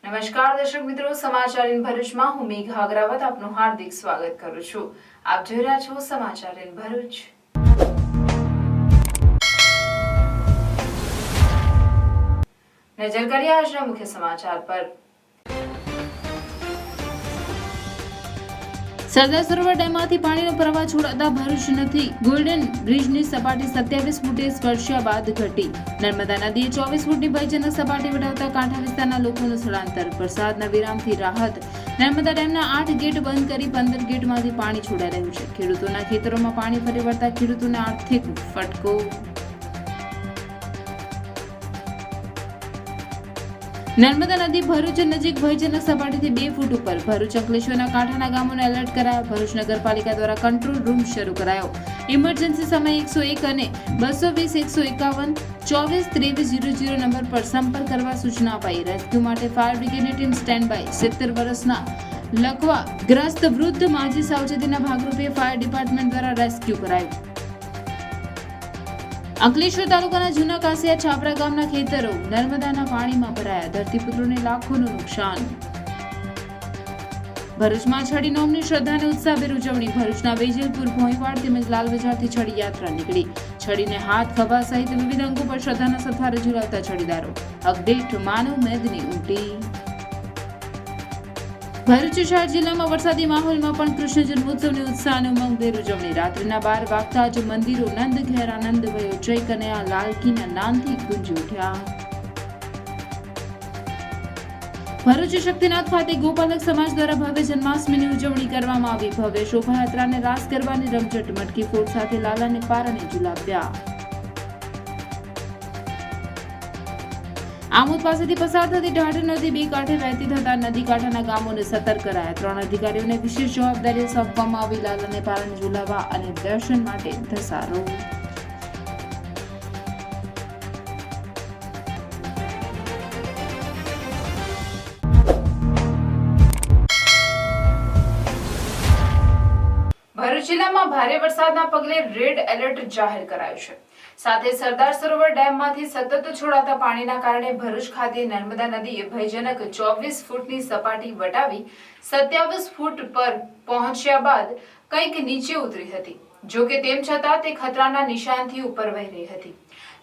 નમસ્કાર દર્શક મિત્રો, સમાચાર ઇન ભરૂચમાં હું મેઘા અગ્રવાલ આપનું હાર્દિક સ્વાગત કરું છું। આપ જોઈ રહ્યા છો સમાચાર ઇન ભરૂચ। નજર કરીએ આજના મુખ્ય સમાચાર પર। સરદાર સરોવર ડેમમાંથી પાણીનો પ્રવાહ છોડાતા ભરૂચ નથી ગોલ્ડન બ્રિજની સપાટી 27 ફૂટે સ્પર્શ્યા બાદ ઘટી। નર્મદા નદીએ 24 ફૂટની ભયજનક સપાટી વટાવતા કાંઠા વિસ્તારના લોકોનું સ્થળાંતર। વરસાદના વિરામથી રાહત। નર્મદા ડેમના 8 ગેટ બંધ કરી 15 ગેટમાંથી પાણી છોડાઈ રહ્યું છે। ખેડૂતોના ખેતરોમાં પાણી ફરી વળતા ખેડૂતોને આર્થિક ફટકો। નર્મદા નદી ભરૂચ નજીક ભયજનક સપાટીથી 2 ફૂટ ઉપર। ભરૂચ અંકલેશ્વરના કાંઠાના ગામોને એલર્ટ કરાયા। ભરૂચ નગરપાલિકા દ્વારા કંટ્રોલ રૂમ શરૂ કરાયો। ઇમરજન્સી સમય 101 અને 220 151 24 23 00 નંબર પર સંપર્ક કરવા સૂચના અપાઈ। રેસ્ક્યુ માટે ફાયર બ્રિગેડની ટીમ સ્ટેન્ડ બાય। 70 વર્ષના લકવા ગ્રસ્ત વૃદ્ધ માજી સાવચેતીના ભાગરૂપે ફાયર ડિપાર્ટમેન્ટ દ્વારા રેસ્ક્યુ કરાયું। અંકલેશ્વર તાલુકાના જૂના કાસિયા છાપરા ગામના ખેતરો નર્મદાના પાણીમાં ભરાયા। ધરતીપુત્રોને લાખોનું નુકસાન। ભરૂચમાં છડી નોમની શ્રદ્ધા અને ઉત્સાહભેર ઉજવણી। ભરૂચના વેજલપુર ભોંયવાડ તેમજ લાલ બજારથી છડી યાત્રા નીકળી। છડીને હાથ ખભા સહિત વિવિધ અંગો પર શ્રદ્ધાના સથવારે ઝુલાવતા છડીદારો। અગડેઠ માનવ મેદની ઉમટી। ભરૂચ શહેર જિલ્લામાં વરસાદી માહોલમાં પણ કૃષ્ણ જન્મોત્સવની ઉત્સાહ અને ઉમંગભેર ઉજવણી। રાત્રિના 12 વાગતા જ મંદિરો નંદ ઘેર આનંદ ભયો। જય કનૈયા લાલકીના નામથી ગુંજી ઉઠ્યા। ભરૂચ શક્તિનાથ ખાતે ગોપાલક સમાજ દ્વારા ભવ્ય જન્માષ્ટમીની ઉજવણી કરવામાં આવી। ભવ્ય શોભાયાત્રાને રાસ ગરબાની રમઝટ મટકી ફોડ સાથે લાલાને પારણે ઝુલાવ્યા। આમોદ પાસેથી પસાર થતી ઢાઢર નદી 2 કાંઠે વહેતી થતા નદી કાંઠાના ગામોને સતર્ક કરાયા। 3 અધિકારીઓને વિશેષ જવાબદારી સોંપવામાં આવી। લાલાને પારણે ઝુલાવવા અને દર્શન માટે ધસારો। ભરૂચ જિલ્લામાં ભારે વરસાદના પગલે રેડ એલર્ટ જાહેર કરાયું છે। સાથે સરદાર સરોવર ડેમમાંથી સતત છોડાતા પાણીના કારણે ભરૂચ ખાતે નર્મદા નદીએ ભયજનક 24 ફૂટની સપાટી વટાવી 27 ફૂટ પર પહોંચ્યા બાદ કંઈક નીચે ઉતરી હતી। જો કે તેમ છતાં તે ખતરાના નિશાનથી ઉપર વહી રહી હતી।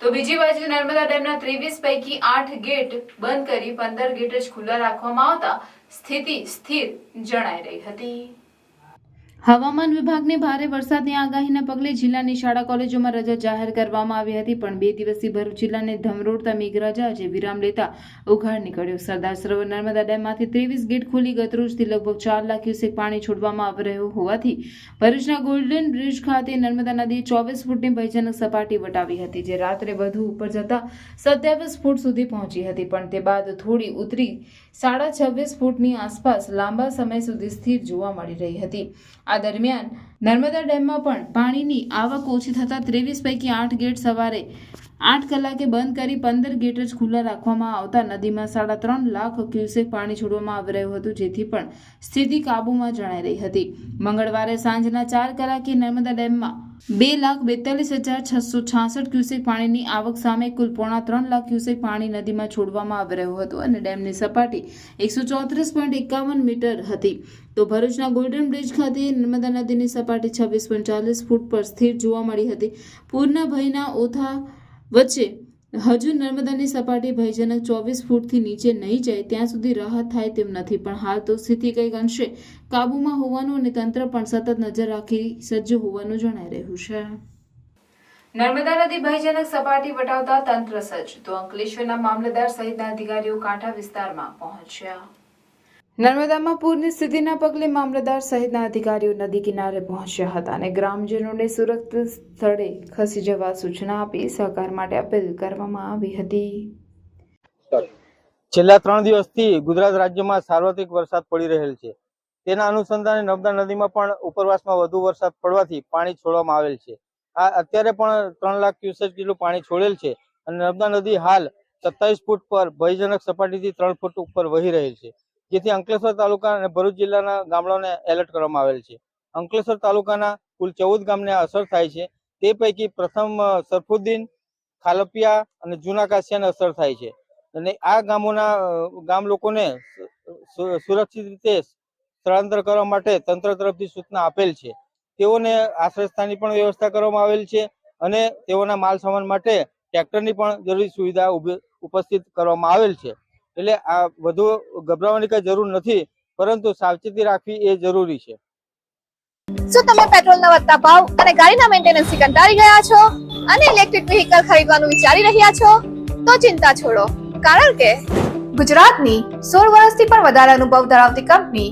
તો બીજી બાજુ નર્મદા ડેમના 23 પૈકી 8 ગેટ બંધ કરી 15 ગેટ જ ખુલ્લા રાખવામાં આવતા સ્થિતિ સ્થિર જણાઈ રહી હતી। હવામાન વિભાગની ભારે વરસાદની આગાહીના પગલે જિલ્લાની શાળા કોલેજોમાં રજા જાહેર કરવામાં આવી હતી। પણ 2 દિવસથી ભરૂચ જિલ્લાને ધમરોડતા મેઘરાજા આજે વિરામ લેતા ઉઘાડ નીકળ્યો। સરદાર સરોવર નર્મદા ડેમમાંથી 23 ગેટ ખોલી ગતરોજથી લગભગ 4 લાખ ક્યુસેક પાણી છોડવામાં આવી રહ્યું હોવાથી ભરૂચના ગોલ્ડન બ્રિજ ખાતે નર્મદા નદીએ 24 ફૂટની ભયજનક સપાટી વટાવી હતી, જે રાત્રે વધુ ઉપર જતા 27 ફૂટ સુધી પહોંચી હતી। પણ તે બાદ થોડી ઉતરી 26.5 ફૂટની આસપાસ લાંબા સમય સુધી સ્થિર જોવા મળી રહી હતી। આ દરમિયાન નર્મદા ડેમમાં પણ પાણીની આવક ઓછી થતા 23 પૈકી 8 ગેટ સવારે 8 કલાકે બંધ કરી 15 ગેટ જ ખુલ્લા રાખવામાં આવતા નદીમાં 3.5 લાખ ક્યુસેક પાણી છોડવામાં આવી રહ્યું હતું, જેથી પણ સ્થિતિ કાબૂમાં જણાઈ રહી હતી। મંગળવારે સાંજના 4 કલાકે નર્મદા ડેમમાં 2,42,666 ક્યુસેક પાણીની આવક સામે કુલ 3.5 લાખ ક્યુસેક પાણી નદીમાં છોડવામાં આવી રહ્યું હતું અને ડેમની સપાટી 134.51 મીટર હતી। તો ભરૂચના ગોલ્ડન બ્રિજ ખાતે નર્મદા નદીની સપાટી 26.40 ફૂટ પર સ્થિર જોવા મળી હતી। પૂરના ભયના ઓથા વચ્ચે હજુ નર્મદાની સપાટી ભયજનક 24 ફૂટથી નીચે નહીં જાય ત્યાં સુધી રાહત થાય તેમ નથી। પણ હાલ તો સ્થિતિ કંઈક અંશે કાબૂમાં હોવાનું અને તંત્ર પણ સતત નજર રાખી સજ્જ હોવાનું જણાઈ રહ્યું છે। નર્મદા નદી ભયજનક સપાટી વટાવતા તંત્ર સજ્જ। તો અંકલેશ્વરના મામલતદાર સહિતના અધિકારીઓ કાંઠા વિસ્તારમાં પહોંચ્યા। નર્મદામાં પૂરની સ્થિતિના પગલે મામલતદાર સહિતના અધિકારીઓ નદી કિનારે પહોંચ્યા હતા અને ગ્રામજનોને સુરક્ષિત સ્થળે ખસી જવા સૂચના આપી સહકાર માટે અપીલ કરવામાં આવી હતી। છેલ્લા 3 દિવસથી ગુજરાત રાજ્યમાં સાર્વત્રિક વરસાદ પડી રહેલ છે। તેના અનુસંધાને નર્મદા નદીમાં પણ ઉપરવાસમાં વધુ વરસાદ પડવાથી પાણી છોડવામાં આવેલ છે। આ અત્યારે પણ 3 લાખ ક્યુસેક જેટલું પાણી છોડેલ છે અને નર્મદા નદી હાલ 27 ફૂટ પર ભયજનક સપાટીથી 3 ફૂટ ઉપર વહી રહેલ છે, જેથી અંકલેશ્વર તાલુકા અને ભરૂચ જિલ્લાના ગામડાઓને એલર્ટ કરવામાં આવેલ છે। અંકલેશ્વર તાલુકાના કુલ 14 ગામને અસર થાય છે। તે પૈકી પ્રથમ સરફુદ્દીન, ખાલપિયા અને જૂના કાસિયાને અસર થાય છે। અને આ ગામ લોકોને સુરક્ષિત રીતે સ્થળાંતર કરવા માટે તંત્ર તરફથી સૂચના આપેલ છે. તેઓને આશ્રયસ્થાનની પણ વ્યવસ્થા કરવામાં આવેલ છે અને તેઓના માલ સામાન માટે ટ્રેક્ટરની પણ જરૂરી સુવિધા ઉપસ્થિત કરવામાં આવેલ છે. એટલે આ વધુ ગભરાવાની કઈ જરૂર નથી, પરંતુ સાવચેતી રાખવી એ જરૂરી છે. શું તમે પેટ્રોલના વધતા ભાવ અને ગાડીના મેન્ટેનન્સથી કંટાળી ગયા છો અને ઇલેક્ટ્રિક વ્હીકલ ખરીદવાનું વિચારી રહ્યા છો? તો ચિંતા છોડો, કારણ કે ગુજરાતની 16 વર્ષથી પણ વધારે અનુભવ ધરાવતી કંપની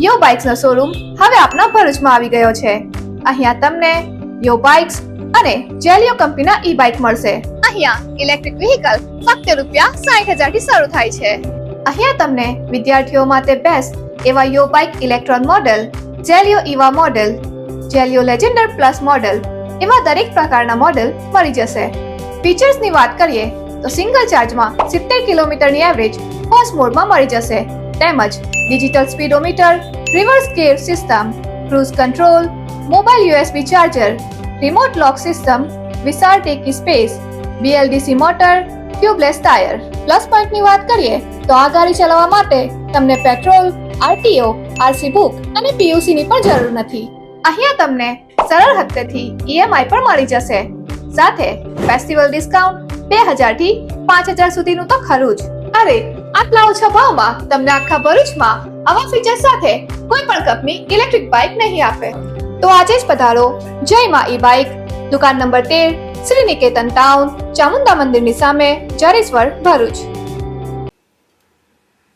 યો બાઇક્સનો શોરૂમ હવે આપના ભરૂચમાં આવી ગયો છે. અહીંયા તમને યો બાઇક્સ અને જેલિયો કંપનીના ઈ બાઇક મળશે. અહીંયા ઇલેક્ટ્રિક વ્હીકલ ફક્ત ₹60,000 થી શરૂ થાય છે. અહીંયા તમને વિદ્યાર્થીઓ માટે બેસ્ટ એવા Yo bike Electron model, Zelio Eva model, Zelio Legender plus model એવા દરેક પ્રકારના મોડેલ મળી જશે. ફીચર્સની વાત કરીએ તો સિંગલ ચાર્જમાં 70 કિલોમીટરની એવરેજ ફર્સ્ટ મોડમાં મળી જશે. તેમજ digital speedometer, reverse gear system, cruise control, mobile USB charger, remote lock system, વિશાળ ટેકી space, BLDC motor, tubeless tyre. Plus પોઈન્ટની વાત કરીએ તો આ ગાડી ચલાવવા માટે તમને પેટ્રોલ, RTO, RC બુક અને PUC ની પણ જરૂર નથી. અહીંયા તમને સરળ હપ્તેથી EMI પણ મળી જશે. સાથે ફેસ્ટિવલ ડિસ્કાઉન્ટ 2000 થી 5000 સુધીનું તો ખરું જ. અરે આટલા ઓછા ભાવમાં તમને આખા ભરૂચમાં આવા ફીચર સાથે કોઈ પણ કંપની ઇલેક્ટ્રિક બાઇક નહીં આપે. તો આજે જ પધારો જય માં ઈ બાઇક, દુકાન નંબર 13, શ્રી નિકેતન ટાઉન, ચામુંડા મંદિરની સામે, જરેશ્વર, ભરૂચ.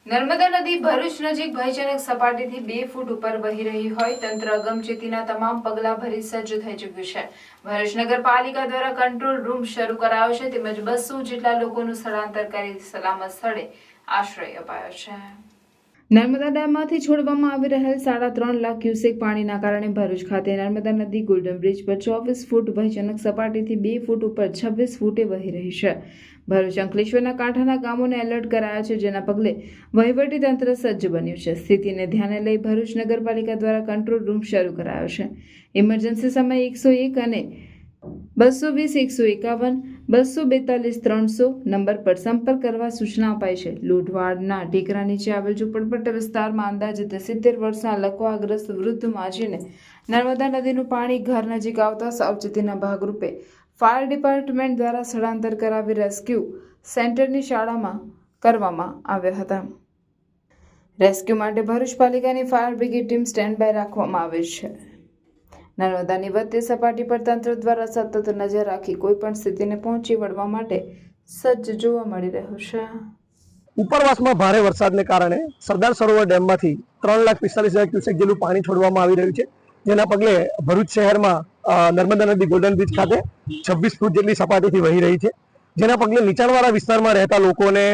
નર્મદા નદી ભરૂચ નજીક ભયજનક સપાટીથી 2 ફૂટ ઉપર વહી રહી હોય તંત્ર અગમચેતીના તમામ પગલાં ભરી સજ્જ થઈ ચૂક્યું છે. ભરૂચ નગરપાલિકા દ્વારા કંટ્રોલ રૂમ શરૂ કરાયો છે, તેમજ 200 જેટલા લોકોનું સ્થળાંતર કરી સલામત સ્થળે આશ્રય અપાયો છે. નર્મદા ડેમમાંથી છોડવામાં આવી રહેલ 3.5 લાખ ક્યુસેક પાણીના કારણે ભરૂચ ખાતે નર્મદા નદી ગોલ્ડન બ્રિજ પર 24 ફૂટ ભયજનક સપાટીથી 2 ફૂટ ઉપર 26 ફૂટે વહી રહી છે. ભરૂચ અંકલેશ્વરના કાંઠાના ગામોને એલર્ટ કરાયા છે, જેના પગલે વહીવટી તંત્ર સજ્જ બન્યું છે. સ્થિતિને ધ્યાને લઈ ભરૂચ નગરપાલિકા દ્વારા કંટ્રોલ રૂમ શરૂ કરાયો છે. ઇમરજન્સી સમયે 101 અને 220 151 242 300 નંબર પર સંપર્ક કરવા સૂચના અપાઈ છે. લૂંટવાડના ટેકરા નીચે આવેલ ઝૂંપડપટ્ટી વિસ્તારમાં અંદાજે 70 વર્ષના લકવાગ્રસ્ત વૃદ્ધ માજીને નર્મદા નદીનું પાણી ઘર નજીક આવતા સાવચેતીના ભાગરૂપે ફાયર ડિપાર્ટમેન્ટ દ્વારા સ્થળાંતર કરાવી રેસ્ક્યુ સેન્ટરની શાળામાં કરવામાં આવ્યા હતા. રેસ્ક્યુ માટે ભરૂચ પાલિકાની fire brigade team stand by રાખવામાં આવી છે. નર્મદાની વધતી સપાટી પર તંત્ર દ્વારા સતત નજર રાખી કોઈ પણ સ્થિતિને પહોંચી વળવા માટે સજ્જ જોવા મળી રહ્યું છે. ઉપરવાસમાં ભારે વરસાદને કારણે સરદાર સરોવર ડેમમાંથી 3,45,000 ક્યુસેક જેટલું પાણી છોડવામાં આવી રહ્યું છે, જેના પગલે ભરૂચ શહેરમાં નર્મદા નદી ગોલ્ડન બ્રિજ ખાતે 26 ફૂટ જેટલી સપાટીથી વહી રહી છે, જેના પગલે નીચાણવાળા વિસ્તારમાં રહેતા લોકોને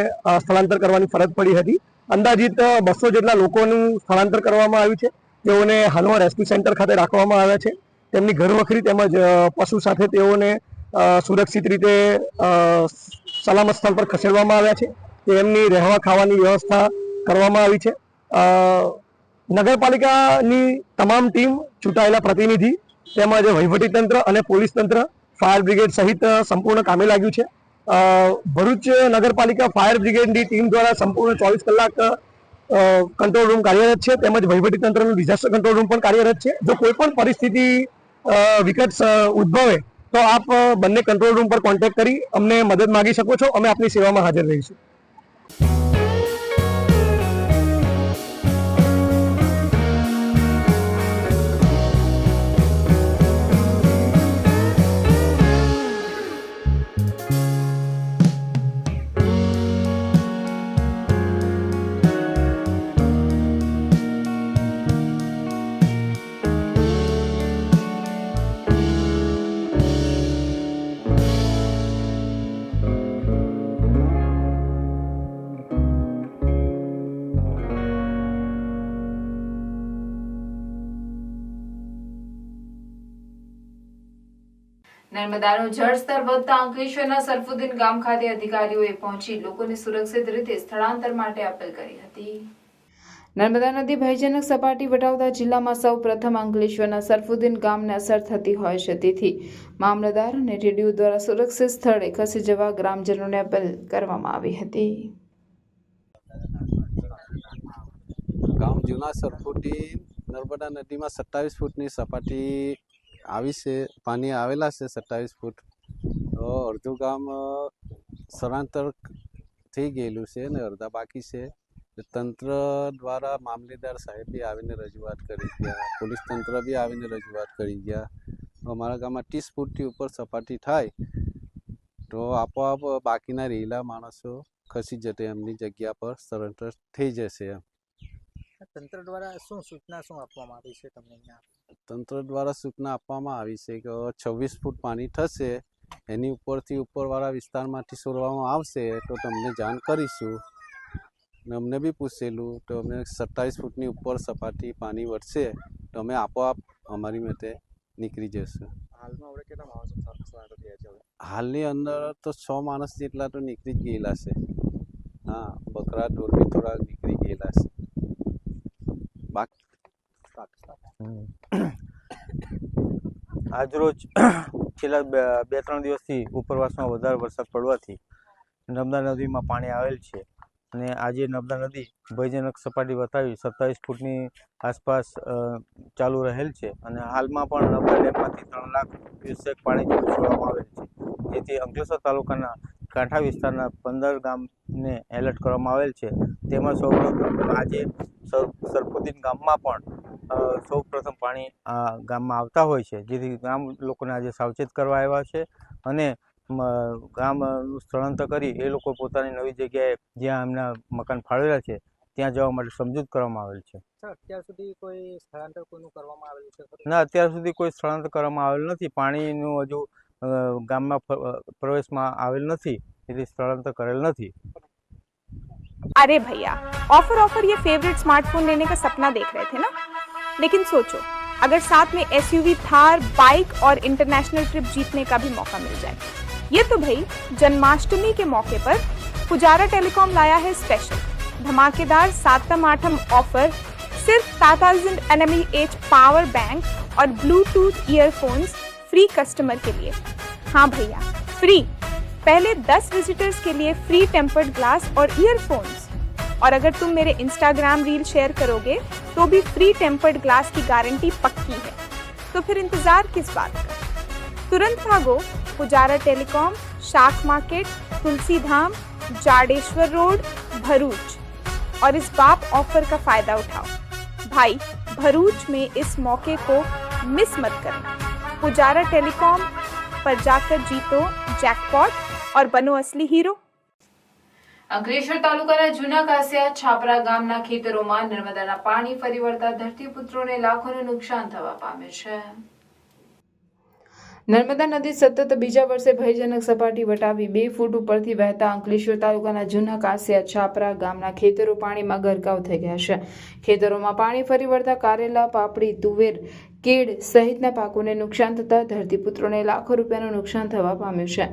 સ્થળાંતર કરવાની ફરજ પડી હતી. અંદાજિત 200 જેટલા લોકોનું સ્થળાંતર કરવામાં આવ્યું છે, તેઓને હાલમાં રેસ્ક્યુ સેન્ટર ખાતે રાખવામાં આવ્યા છે. તેમની ઘરવખરી તેમજ પશુ સાથે તેઓને સુરક્ષિત રીતે સલામત સ્થળ પર ખસેડવામાં આવ્યા છે. તેમની રહેવા ખાવાની વ્યવસ્થા કરવામાં આવી છે. નગરપાલિકાની તમામ ટીમ, ચૂંટાયેલા પ્રતિનિધિ તેમજ વહીવટીતંત્ર અને પોલીસ તંત્ર, ફાયર બ્રિગેડ સહિત સંપૂર્ણ કામે લાગ્યું છે. ભરૂચ નગરપાલિકા ફાયર બ્રિગેડની ટીમ દ્વારા સંપૂર્ણ 24 કલાક કંટ્રોલ રૂમ કાર્યરત છે, તેમજ વહીવટીતંત્રનું ડિઝાસ્ટર કંટ્રોલ રૂમ પણ કાર્યરત છે. જો કોઈ પણ પરિસ્થિતિ વિકટ ઉદ્ભવે તો આપ બંને કંટ્રોલ રૂમ પર કોન્ટેક્ટ કરી અમને મદદ માંગી શકો છો. અમે આપની સેવામાં હાજર રહીશું. નર્મદાનું જળસ્તર વધતા અંકલેશ્વરના સરફુદ્દીન ગામ ખાતે અધિકારીઓએ પહોંચી લોકોને સુરક્ષિત રીતે સ્થળાંતર માટે અપીલ કરી હતી. નર્મદા નદી ભયજનક સપાટી વટાવતા જિલ્લામાં સૌ પ્રથમ અંકલેશ્વરના સરફુદ્દીન ગામને અસર થતી હોય છે, તેથી મામલતદાર અને TDO દ્વારા સુરક્ષિત સ્થળે ખસી જવા ગ્રામજનોને અપીલ કરવામાં આવી હતી. જૂના સરખોટી નર્મદા નદીમાં 27 ફૂટની સપાટી આવી છે, પાણી આવેલા છે 27 ફૂટ. તો અડધું ગામ સ્થળાંતર થઈ ગયેલું છે ને અડધા બાકી છે. તંત્ર દ્વારા મામલેદાર સાહેબ બી આવીને રજૂઆત કરી ગયા, પોલીસ તંત્ર બી આવીને રજૂઆત કરી ગયા. અમારા ગામમાં 30 ફૂટથી ઉપર સપાટી થાય તો આપોઆપ બાકીના રહેલા માણસો ખસી જશે, એમની જગ્યા પર સ્થળાંતર થઈ જશે. તંત્ર દ્વારા સૂચના આપવામાં આવી છે તમને અહીંયા? તંત્ર દ્વારા સૂચના આપવામાં આવી છે કે 26 ફૂટ પાણી થશે, એની ઉપરથી ઉપરવાળા વિસ્તારમાંથી છોડવામાં આવશે તો તમને જાણ કરીશું. ને અમને બી પૂછેલું તો અમે 27 ફૂટની ઉપર સપાટી પાણી વધશે તો અમે આપોઆપ અમારી માટે નીકળી જશું. હાલમાં હવે કેટલા માણસો સ્થળાંતર થયા છે? હાલની અંદર તો 6 માણસ જેટલા તો નીકળી જ ગયેલા છે. હા, બકરા ઢોર બી થોડા નીકળી ગયેલા છે. આજરોજ છેલ્લા 2-3 દિવસથી ઉપરવાસમાં વધારે વરસાદ પડવાથી નર્મદા નદીમાં પાણી આવેલ છે અને આજે નર્મદા નદી ભયજનક સપાટી બતાવી 27 ફૂટની આસપાસ ચાલુ રહેલ છે અને હાલમાં પણ નર્મદા ડેમમાંથી 3 લાખ ક્યુસેક પાણી છોડવામાં આવેલ છે, જેથી અંકલેશ્વર તાલુકાના કાંઠા વિસ્તારના 15 ગામને એલર્ટ કરવામાં આવેલ છે. તેમાં સૌપ્રથમ આજે સરખુદ્દીન ગામમાં પણ સૌપ્રથમ પાણી આ ગામમાં આવતા હોય છે, જેથી ગામ લોકોને આજે સાવચેત કરવા આવ્યા છે અને ગામનું સ્થળાંતર કરી એ લોકો પોતાની નવી જગ્યાએ જ્યાં એમના મકાન ફાળવેલા છે ત્યાં જવા માટે સમજૂત કરવામાં આવેલ છે. અત્યાર સુધી કોઈ સ્થળાંતર કોઈનું કરવામાં આવેલું છે? ના, અત્યાર સુધી કોઈ સ્થળાંતર કરવામાં આવેલ નથી. પાણીનું હજુ ગામમાં પ્રવેશમાં આવેલ નથી, એટલે સ્થળાંતર કરેલ નથી. अरे भैया, ऑफर ये फेवरेट स्मार्टफोन लेने का सपना देख रहे थे ना? लेकिन सोचो, अगर साथ में एसयूवी, थार, बाइक और इंटरनेशनल ट्रिप जीतने का भी मौका मिल जाए. ये तो भाई जन्माष्टमी के मौके पर पुजारा टेलीकॉम लाया है स्पेशल धमाकेदार 7म-8म ऑफर. सिर्फ 7000 nmAh पावर बैंक और ब्लूटूथ ईयरफोन्स फ्री कस्टमर के लिए. हाँ भैया, फ्री. पहले 10 विजिटर्स के लिए फ्री टेम्पर्ड ग्लास और ईयरफोन्स, और अगर तुम मेरे इंस्टाग्राम रील शेयर करोगे तो भी फ्री टेम्पर्ड ग्लास की गारंटी पक्की है. तो फिर इंतजार किस बात का? तुरंत भागो पुजारा टेलीकॉम, शाख मार्केट, तुलसी धाम, जाडेश्वर रोड, भरूच, और इस बाप ऑफर का फायदा उठाओ. भाई, भरूच में इस मौके को मिस मत करना. पुजारा टेलीकॉम पर जाकर जीतो जैकपॉट और बनो असली हीरो. અંકલેશ્વર તાલુકાના જૂના કાસિયા છાપરા ગામના ખેતરોમાં નર્મદાના પાણી ફરી વળતા ધરતીપુત્રોને લાખોનું નુકસાન થવા પામ્યું છે. નર્મદા નદી સતત બીજા વર્ષે ભયજનક સપાટી વટાવી 2 ફૂટ ઉપરથી વહેતા અંકલેશ્વર તાલુકાના જૂના કાસિયા છાપરા ગામના ખેતરો પાણીમાં ગરકાવ થઈ ગયા છે. ખેતરોમાં પાણી ફરી વળતા કારેલા, પાપડી, તુવેર, કેળ સહિતના પાકોને નુકસાન થતા ધરતીપુત્રોને લાખો રૂપિયાનું નુકસાન થવા પામ્યું છે.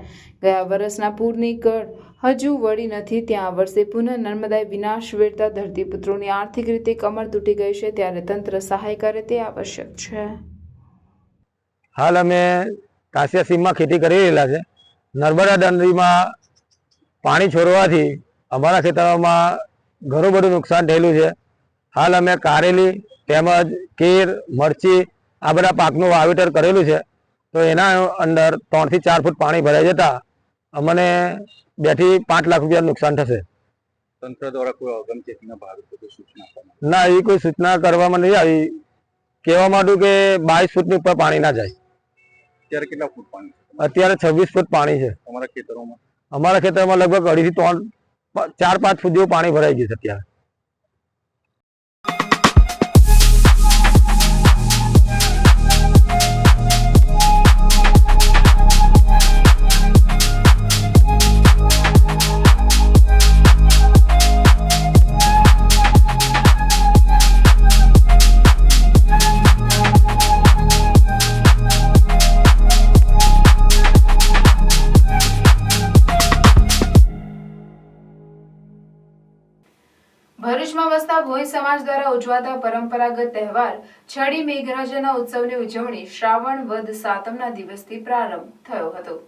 ગયા વર્ષના પૂરની કળ હજુ વળી નથી, ત્યાં આ વર્ષે પુનઃ નર્મદાએ વિનાશ વેરતા ધરતીપુત્રોની આર્થિક રીતે કમર તૂટી ગઈ છે, ત્યારે તંત્ર સહાય કરે તે આવશ્યક છે. હાલ અમે કાસિયા સીમમાં ખેતી કરી રહેલા છે. નર્મદા નદીમાં પાણી છોડવાથી અમારા ખેતરોમાં ઘણું બધું નુકસાન થયેલું છે. હાલ અમે કારેલી તેમજ કેર, મરચી આ બધા પાકનું વાવેતર કરેલું છે. તો એના અંદર 3 થી 4 ફૂટ પાણી ભરાઈ જતા અમને 2 થી 5 લાખ રૂપિયા નુકસાન થશે. તંત્ર દ્વારા કોઈ અગમચેતીના ભાગરૂપે કોઈ સૂચના આપવામાં? ના, એ કોઈ સૂચના કરવામાં નહીં આવી. કહેવા માંડું કે 22 ફૂટની ઉપર પાણી ના જાય. અત્યારે કેટલા ફૂટ પાણી? અત્યારે 26 ફૂટ પાણી છે અમારા ખેતરોમાં. અમારા ખેતરમાં લગભગ 2.5 થી 3, 4-5 ફૂટ જેવું પાણી ભરાઈ ગયું છે અત્યારે. વસતા ભોઈ સમાજ દ્વારા ઉજવાતા પરંપરાગત તહેવાર છડી મેઘરાજાના ઉત્સવની ઉજવણી શ્રાવણ વદ સાતમના દિવસથી પ્રારંભ થયો હતો.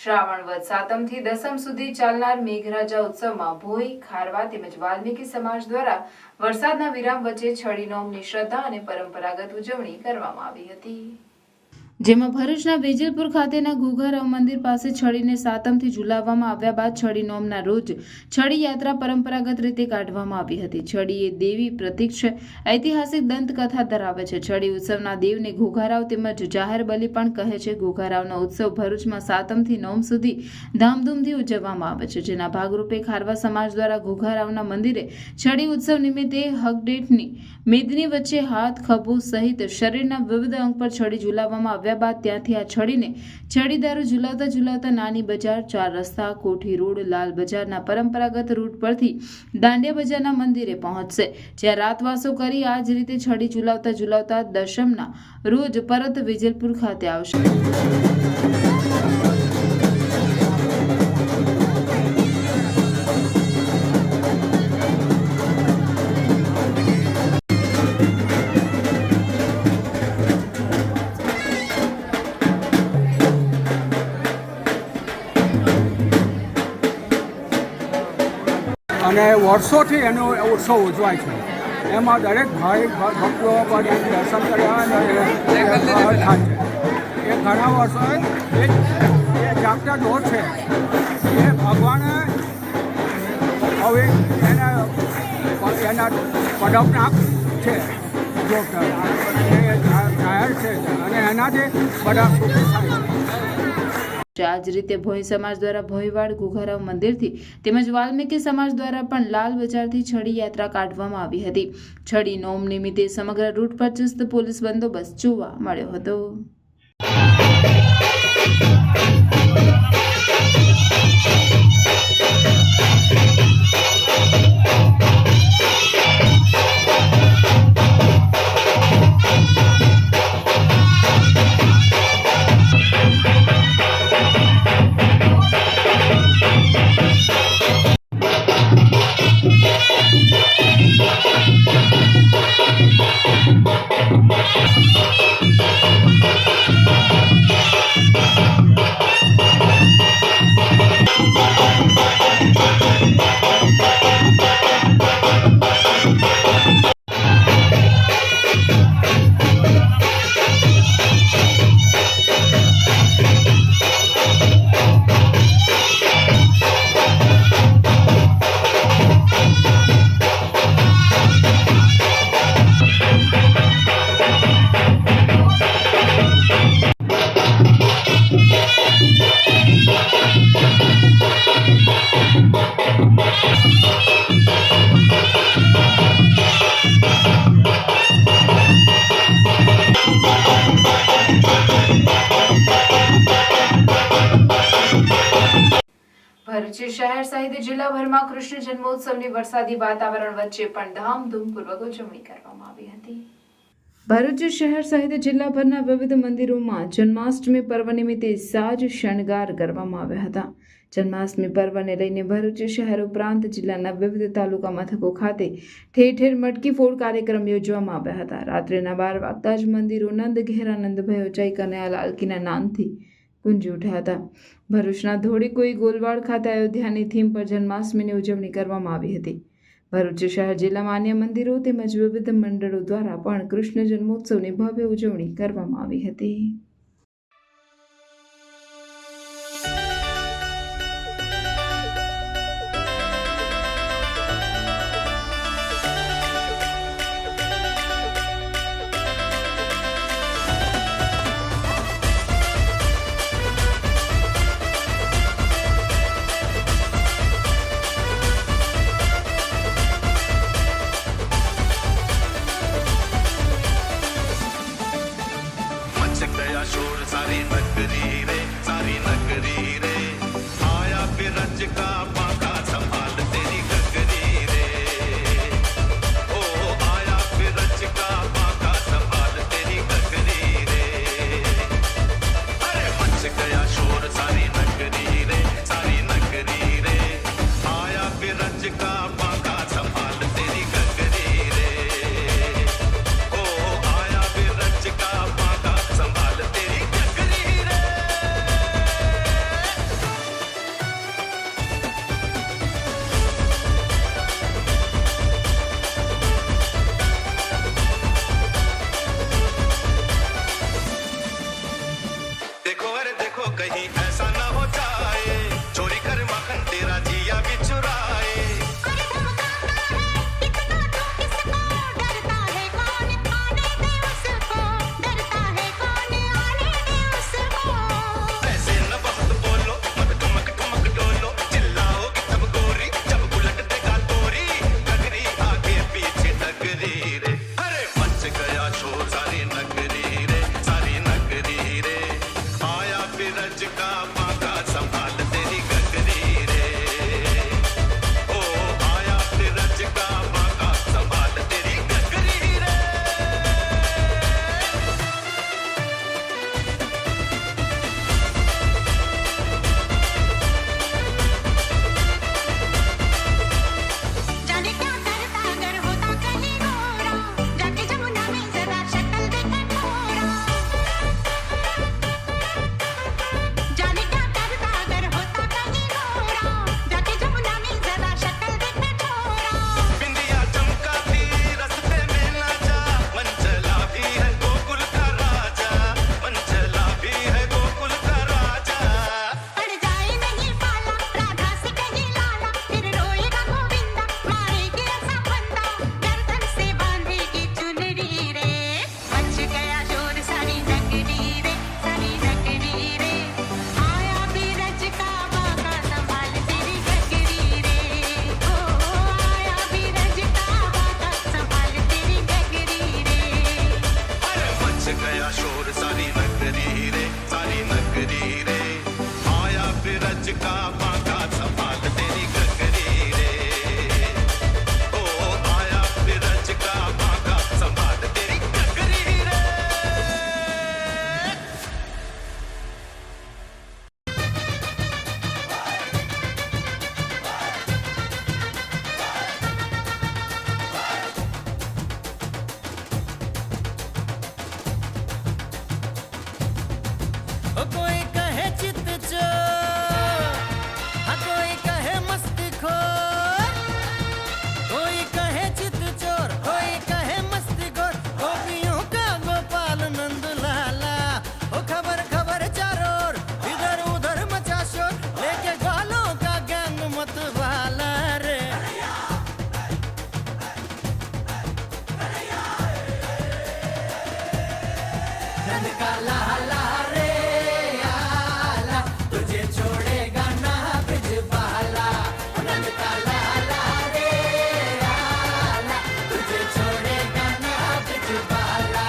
શ્રાવણ વદ સાતમથી દસમ સુધી ચાલનાર મેઘરાજા ઉત્સવમાં ભોઈ, ખારવા તેમજ વાલ્મીકી સમાજ દ્વારા વરસાદના વિરામ વચ્ચે છડી નોમની શ્રદ્ધા અને પરંપરાગત ઉજવણી કરવામાં આવી હતી. જેમાં ભરૂચના વેજલપુર ખાતેના ઘોઘારાવ મંદિર પાસે છડીને સાતમથી ઝુલાવવામાં આવ્યા બાદ છડી નોમના રોજ છડી યાત્રા પરંપરાગત રીતે કાઢવામાં આવી હતી. છડી એ દેવી પ્રતીક છે, ઐતિહાસિક દંતકથા ધરાવે છે. છડી ઉત્સવના દેવને ઘોઘારાવ તેમજ જાહેર બલી પણ કહે છે. ઘોઘારાવનો ઉત્સવ ભરૂચમાં સાતમથી નોમ સુધી ધામધૂમથી ઉજવવામાં આવે છે, જેના ભાગરૂપે ખારવા સમાજ દ્વારા ઘોઘારાવના મંદિરે છડી ઉત્સવ નિમિત્તે હગડેટની મેદની વચ્ચે હાથ, ખભો સહિત શરીરના વિવિધ અંગ પર છડી ઝુલાવવામાં આવ્યા બાદ ત્યાંથી આ છડીને છડીદારો ઝુલાવતા ઝુલાવતા નાની બજાર, ચાર રસ્તા, કોઠી રોડ, લાલ બજારના પરંપરાગત રૂટ પરથી દાંડિયા બજારના મંદિરે પહોંચશે, જ્યાં રાતવાસો કરી આ જ રીતે છડી ઝુલાવતા ઝુલાવતા દશમના રોજ પરત વેજલપુર ખાતે આવશે. અને વર્ષોથી એનો ઉત્સવ ઉજવાય છે. એમાં દરેક ભાઈ ભક્તો પણ દર્શન કર્યા અને થાય છે. એ ઘણા વર્ષો એ જાગતા દોર છે. એ ભગવાને હવે એના પદપના છે જોગતા એ જાહેર છે અને એનાથી બધા સુખી થાય છે. આ જ રીતે ભોઈ સમાજ દ્વારા ભોયવાડ ઘોઘારાવ મંદિરથી તેમજ વાલ્મીકી સમાજ દ્વારા પણ લાલ બજારથી છડી યાત્રા કાઢવામાં આવી હતી. છડી નોમ નિમિત્તે સમગ્ર રૂટ પર ચુસ્ત પોલીસ બંદોબસ્ત જોવા મળ્યો હતો. ભરૂચ શહેર સહિત જિલ્લાભરમાં કૃષ્ણ જન્મોત્સવની વરસાદી વાતાવરણ વચ્ચે પણ ધામધૂમપૂર્વક ઉજવણી કરવામાં આવી હતી. ભરૂચ શહેર સહિત જિલ્લાભરના વિવિધ મંદિરોમાં જન્માષ્ટમી પર્વ નિમિત્તે સાજ શણગાર કરવામાં આવ્યા હતા. જન્માષ્ટમી પર્વને લઈને ભરૂચ શહેર ઉપરાંત જિલ્લાના વિવિધ તાલુકા મથકો ખાતે ઠેર ઠેર મટકી ફોડ કાર્યક્રમ યોજવામાં આવ્યા હતા. રાત્રિના 12 વાગતા જ મંદિરો નંદ ઘેરા નંદભાઈ ઉચાઈ કનૈયા લાલકીના નામથી ગુંજી ઉઠ્યા હતા. ભરૂચના ધોળીકોઈ ગોલવાડ ખાતે અયોધ્યાની થીમ પર જન્માષ્ટમીની ઉજવણી કરવામાં આવી હતી. ભરૂચ શહેર જિલ્લામાં અન્ય મંદિરો તેમજ વિવિધ મંડળો દ્વારા પણ કૃષ્ણ જન્મોત્સવની ભવ્ય ઉજવણી કરવામાં આવી હતી. देखो अरे देखो कहीं ऐसा न हो जाए, चोरी कर माखन तेरा जिया भी चुराए। ऐसे न बहुत बोलो, मत ठुमक ठुमक डोलो, चिल्लाओगी तब गोरी जब उलट देगा तोरी। नगरी आगे पीछे नगरी रे, अरे मच गया शोर सारी नगरी रे, सारी नगरी रे। आया बिरज का बांका संभाल तेरी गगरी रे, ओ आया बिरज का बांका संभाल तेरी गगरी रे। जाने क्या करता अगर होता कहीं गोरा, जाके जमुना में जरा शक्ल देखे थोड़ा। जाने क्या करता अगर होता कहीं गोरा, जाके जमुना में जरा शक्ल देखे थोड़ा। बिंदिया चमकाती रस्ते में ना जा, मंचला भी है गोकुल का राजा, मंचला भी है गोकुल का राजा। पड़ जाए नहीं पाला राधा से कहीं लाला, फिर रोएगा गोविंदा मारेगी ऐसा बंदा, गर्दन से बांधेगी चुनरी रे। मच गया शोर सारी नगरी रे, सारी नगरी रे। आया बिरज का बांका संभाल तेरी गगरी रे, ओ आया बिरज का बांका संभाल तेरी गगरी रे। अरे मच गया शोर सारी नगरी रे, सारी नगरी रे। आया बिरज का बांका संभाल तेरी गगरी रे, ओ आया बिरज का बांका संभाल तेरी गगरी रे। कोई कहे चित चोर, हाँ कोई कहे मस्ती खोर। कोई कहे चित चोर, कोई कहे मस्ती खोर, गोपियों का गोपाल नंद लाला। ओ खबर खबर चारों ओर, इधर उधर मचा शोर, लेके ग्वालों का गैंग मत वाला रे। नंद का लाला रे आला, तुझे छोड़ेगा ना ब्रिज बाला। नंद का लाला रे आला, तुझे छोड़ेगा ना ब्रिज बाला।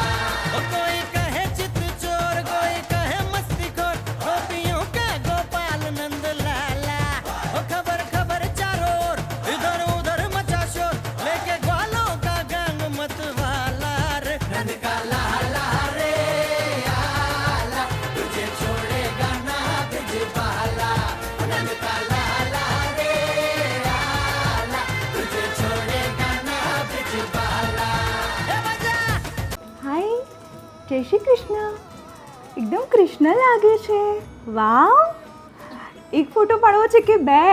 ओ कोई कहे चित चोर, कोई कहे मस्ती खोर, गोपियों का गोपाल नंद लाला। ओ खबर खबर चारों ओर, इधर उधर मचा शोर, लेके ग्वालों का गैंग मत वाला रे। नंद का लाला रे आला, तुझे छोड़ेगा ना ब्रिज बाला। नंद का लाला रे आला, तुझे छोड़ेगा ना ब्रिज बाला। ए बजा હાય જય શ્રી કૃષ્ણ, એકદમ કૃષ્ણ લાગે છે. વાવ, એક ફોટો પાડવો છે કે બે,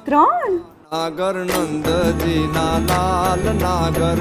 ત્રણ? નાગર નંદજીના લાલ નાગર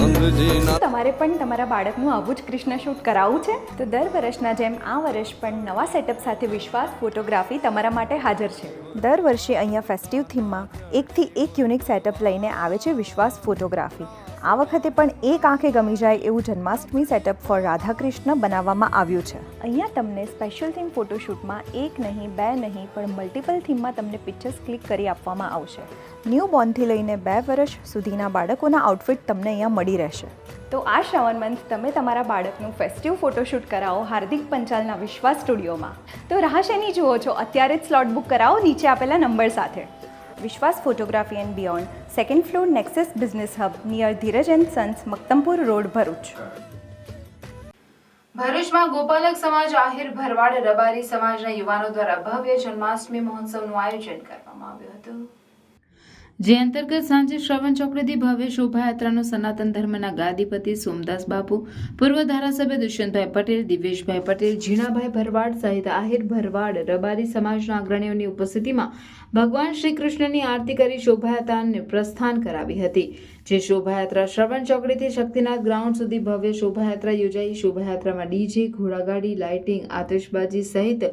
નંદજીના. તમારે પણ તમારા બાળકનું આવું જ કૃષ્ણ શૂટ કરાવવું છે તો દર વર્ષના જેમ આ વર્ષ પણ નવા સેટઅપ સાથે વિશ્વાસ ફોટોગ્રાફી તમારા માટે હાજર છે. દર વર્ષે અહીંયા ફેસ્ટિવ થીમમાં એકથી એક યુનિક સેટઅપ લઈને આવે છે વિશ્વાસ ફોટોગ્રાફી. આ વખતે પણ એક આંખે ગમી જાય એવું જન્માષ્ટમી સેટઅપ ફોર રાધાકૃષ્ણ બનાવવામાં આવ્યું છે. અહીંયા તમને સ્પેશિયલ થીમ ફોટોશૂટમાં એક નહીં, બે નહીં, પણ મલ્ટિપલ થીમમાં તમને પિક્ચર્સ ક્લિક કરી આપવામાં આવશે. ન્યૂ બોર્નથી લઈને 2 વર્ષ સુધીના બાળકોના આઉટફિટ તમને અહીંયા મળી રહેશે. તો આ શ્રાવણ મંથ તમે તમારા બાળકનું ફેસ્ટિવ ફોટોશૂટ કરાવો હાર્દિક પંચાલના વિશ્વાસ સ્ટુડિયોમાં. તો રાહ શેની જુઓ છો? અત્યારે જ સ્લોટ બુક કરાવો નીચે આપેલા નંબર સાથે. Vishwas photography and beyond, 2nd floor, Nexus business hub, near Dhiraj and sons, Maktampur road, Bharuch. ભરૂચમાં ગોપાલક સમાજ, આહિર ભરવાડ, રબારી સમાજના યુવાનો દ્વારા ભવ્ય જન્માષ્ટમી મહોત્સવનું આયોજન કરવામાં આવ્યું હતું. જે અંતર્ગત સાંજે શ્રવણ ચોકડીથી ભવ્ય શોભાયાત્રાનું સનાતન ધર્મના ગાદીપતિ સોમદાસ બાપુ, પૂર્વ ધારાસભ્ય દુષ્યંતભાઈ પટેલ, દિવેશભાઈ પટેલ, ઝીણાભાઈ ભરવાડ સહિત આહિર ભરવાડ રબારી સમાજના અગ્રણીઓની ઉપસ્થિતિમાં ભગવાન શ્રી કૃષ્ણની આરતી કરી શોભાયાત્રાને પ્રસ્થાન કરાવી હતી. જે શોભાયાત્રા શ્રવણ ચોકડીથી શક્તિનાથ ગ્રાઉન્ડ સુધી ભવ્ય શોભાયાત્રા યોજાઈ. શોભાયાત્રામાં ડીજે, ઘોડાગાડી, લાઇટિંગ, આતિશબાજી સહિત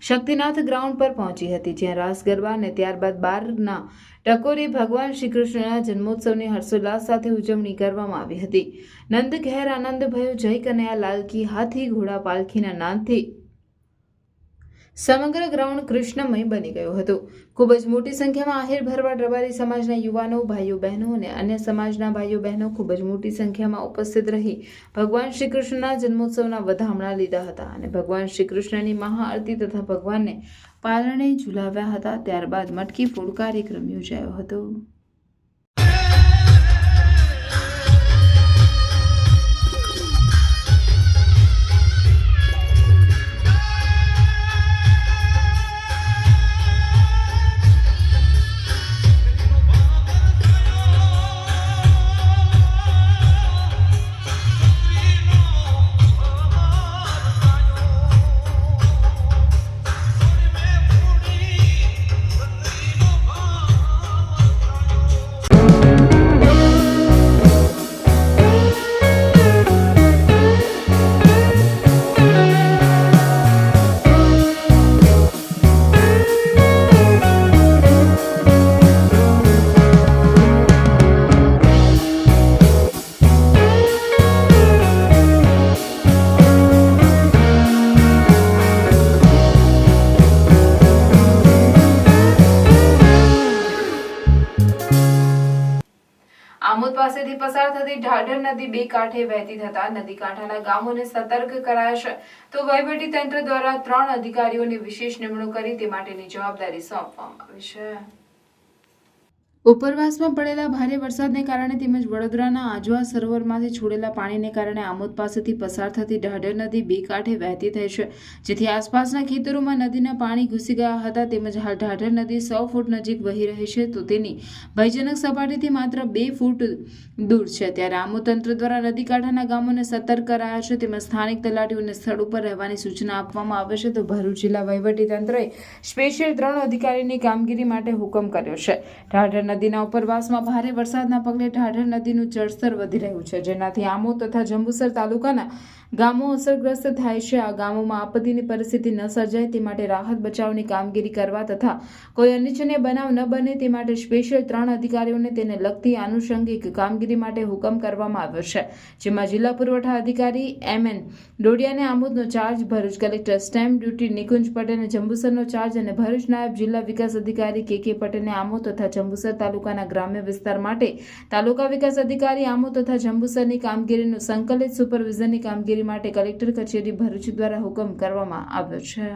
શક્તિનાથ ગ્રાઉન્ડ પર પહોંચી હતી, જ્યાં રાસ ગરબા અને ત્યારબાદ 12ના ટકોરે ભગવાન શ્રી કૃષ્ણના જન્મોત્સવની હર્ષોલ્લાસ સાથે ઉજવણી કરવામાં આવી હતી. નંદ ઘેર આનંદ ભયો, જય કનૈયા લાલ કી, હાથી ઘોડા પાલખીના નાદથી સમગ્ર ગ્રાઉન્ડ કૃષ્ણમય બની ગયો હતો. ખૂબ જ મોટી સંખ્યામાં આહિર ભરવાડ રબારી સમાજના યુવાનો, ભાઈઓ બહેનો અને અન્ય સમાજના ભાઈઓ બહેનો ખૂબ જ મોટી સંખ્યામાં ઉપસ્થિત રહી ભગવાન શ્રી કૃષ્ણના જન્મોત્સવના વધામણા લીધા હતા અને ભગવાન શ્રી કૃષ્ણની મહાઆરતી તથા ભગવાનને પારણે ઝુલાવ્યા હતા. ત્યારબાદ મટકી ફોડ કાર્યક્રમ યોજાયો હતો. આમોદ પાસેથી પસાર થતી ઢાઢર નદી બે કાંઠે વહેતી થતા નદી કાંઠાના ગામોને સતર્ક કરાયા છે. તો વહીવટી તંત્ર દ્વારા 3 અધિકારીઓની વિશેષ નિમણૂક કરી તે માટેની જવાબદારી સોંપવામાં આવી છે. ઉપરવાસમાં પડેલા ભારે વરસાદને કારણે તેમજ વડોદરાના આજવા સરોવરમાંથી છોડેલા પાણીને કારણે આમોદ પાસેથી પસાર થતી ઢાઢર નદી બે કાંઠે વહેતી થઈ છે, જેથી આસપાસના ખેતરોમાં નદીના પાણી ઘૂસી ગયા હતા. તેમજ હાલ ઢાઢર નદી 100 ફૂટ નજીક વહી રહી છે, તો તેની ભયજનક સપાટીથી માત્ર 2 ફૂટ દૂર છે. ત્યારે આમોદ તંત્ર દ્વારા નદી કાંઠાના ગામોને સતર્ક કરાયા છે, તેમજ સ્થાનિક તલાટીઓને સ્થળ ઉપર રહેવાની સૂચના આપવામાં આવે છે. તો ભરૂચ જિલ્લા વહીવટી તંત્રએ સ્પેશિયલ 3 અધિકારીની કામગીરી માટે હુકમ કર્યો છે. ઢાઢર નદીના ઉપરવાસમાં ભારે વરસાદના પગલે ઢાઢર નદીનું જળસ્તર વધી રહ્યું છે, જેનાથી આમોદ તથા જંબુસર તાલુકાના ગામો અસરગ્રસ્ત થાય છે. આ ગામોમાં આપત્તિની પરિસ્થિતિ ન સર્જાય તે માટે રાહત બચાવની કામગીરી કરવા તથા કોઈ અનિચ્છનીય બનાવ ન બને તે માટે સ્પેશિયલ 3 અધિકારીઓને તેને લગતી આનુષંગિક કામગીરી માટે હુકમ કરવામાં આવ્યો છે, જેમાં જિલ્લા પુરવઠા અધિકારી MN ડોડિયાને આમોદનો charge, Bharuch collector stamp duty Nikunj પટેલને જંબુસરનો ચાર્જ અને ભરૂચ નાયબ જિલ્લા વિકાસ અધિકારી KK પટેલને આમોદ તથા જંબુસર તાલુકાના ગ્રામ્ય વિસ્તાર માટે તાલુકા વિકાસ અધિકારી આમોદ તથા જંબુસરની કામગીરીનું સંકલિત સુપરવિઝનની કામગીરી માટે કલેક્ટર કચેરી ભરૂચ દ્વારા હુકમ કરવામાં આવ્યો છે.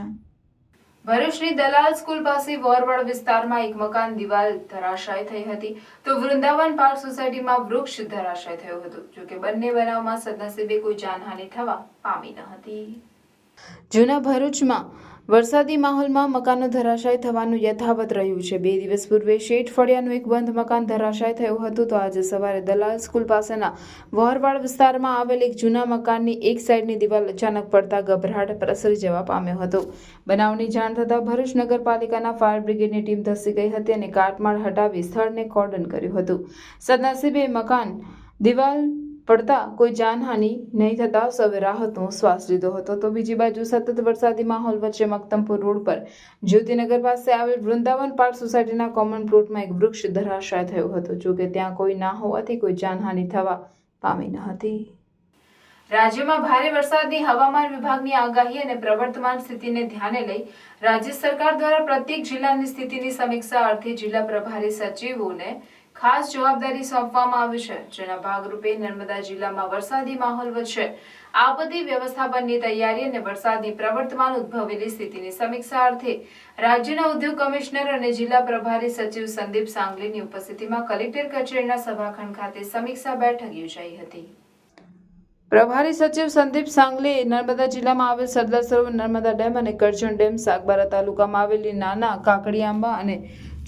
ભરૂચની દલાલ સ્કૂલ પાસે વોરવાડ વિસ્તારમાં એક મકાન દિવાલ ધરાશાયી થઈ હતી, તો વૃંદાવન પાર્ક સોસાયટીમાં વૃક્ષ ધરાશાયી થયું હતું. જોકે બંને બનાવમાં સદનસીબે કોઈ જાનહાનિ થવા પામી ન હતી. જૂના ભરૂચમાં વરસાદી માહોલમાં મકાનો ધરાશાયી થવાનું યથાવત રહ્યું છે. 2 દિવસ પૂર્વે શેઠ ફળિયાનું એક બંધ મકાન ધરાશાયી થયું હતું, તો આજે સવારે દલાલ સ્કૂલ પાસેના વોરવાડ વિસ્તારમાં આવેલ એક જૂના મકાનની એક સાઈડની દિવાલ અચાનક પડતા ગભરાટ પ્રસરી જવા પામ્યો હતો. બનાવની જાણ થતાં ભરૂચ નગરપાલિકાના ફાયર બ્રિગેડની ટીમ ધસી ગઈ હતી અને કાટમાળ હટાવી સ્થળને કોર્ડન કર્યું હતું. સદનસીબે મકાન દિવાલ પડતા કોઈ જાનહાનિ નહીં થતા સૌએ રાહતનો શ્વાસ લીધો હતો. તો બીજી બાજુ સતત વરસાદી માહોલ વચ્ચે મક્તમપુર રોડ પર જ્યોતિનગર પાસે આવેલ વૃંદાવન પાર્ક સોસાયટીના કોમન પ્લોટમાં એક વૃક્ષ ધરાશાય થયું હતું. જોકે ત્યાં કોઈ ના હોવાથી કોઈ જાનહાનિ થવા પામી ન હતી. રાજ્યમાં ભારે વરસાદની હવામાન વિભાગની આગાહી અને પ્રવર્તમાન સ્થિતિને ધ્યાને લઈ રાજ્ય સરકાર દ્વારા પ્રત્યેક જિલ્લાની સ્થિતિની સમીક્ષા અર્થે જિલ્લા પ્રભારી સચિવોને ખાસ જવાબદારી સોંપવામાં આવી છે, જેના ભાગરૂપે નર્મદા જિલ્લામાં વરસાદી માહોલ વચ્ચે આપત્તિ વ્યવસ્થાપનની તૈયારી અને વરસાદની પ્રવર્તમાન ઉદ્ભવેલી સ્થિતિની સમીક્ષા અર્થે રાજ્યના ઉદ્યોગ કમિશનર અને જિલ્લા પ્રભારી સચિવ સંદીપ સાંગલેની ઉપસ્થિતિમાં કલેક્ટર કચેરીના સભાખંડ ખાતે સમીક્ષા બેઠક યોજાઈ હતી. પ્રભારી સચિવ સંદીપ સાંગલે નર્મદા જિલ્લામાં આવેલ સરદાર સરોવર નર્મદા ડેમ અને કરજણ ડેમ, સાગબારા તાલુકામાં આવેલી નાના કાકડીઆંબા અને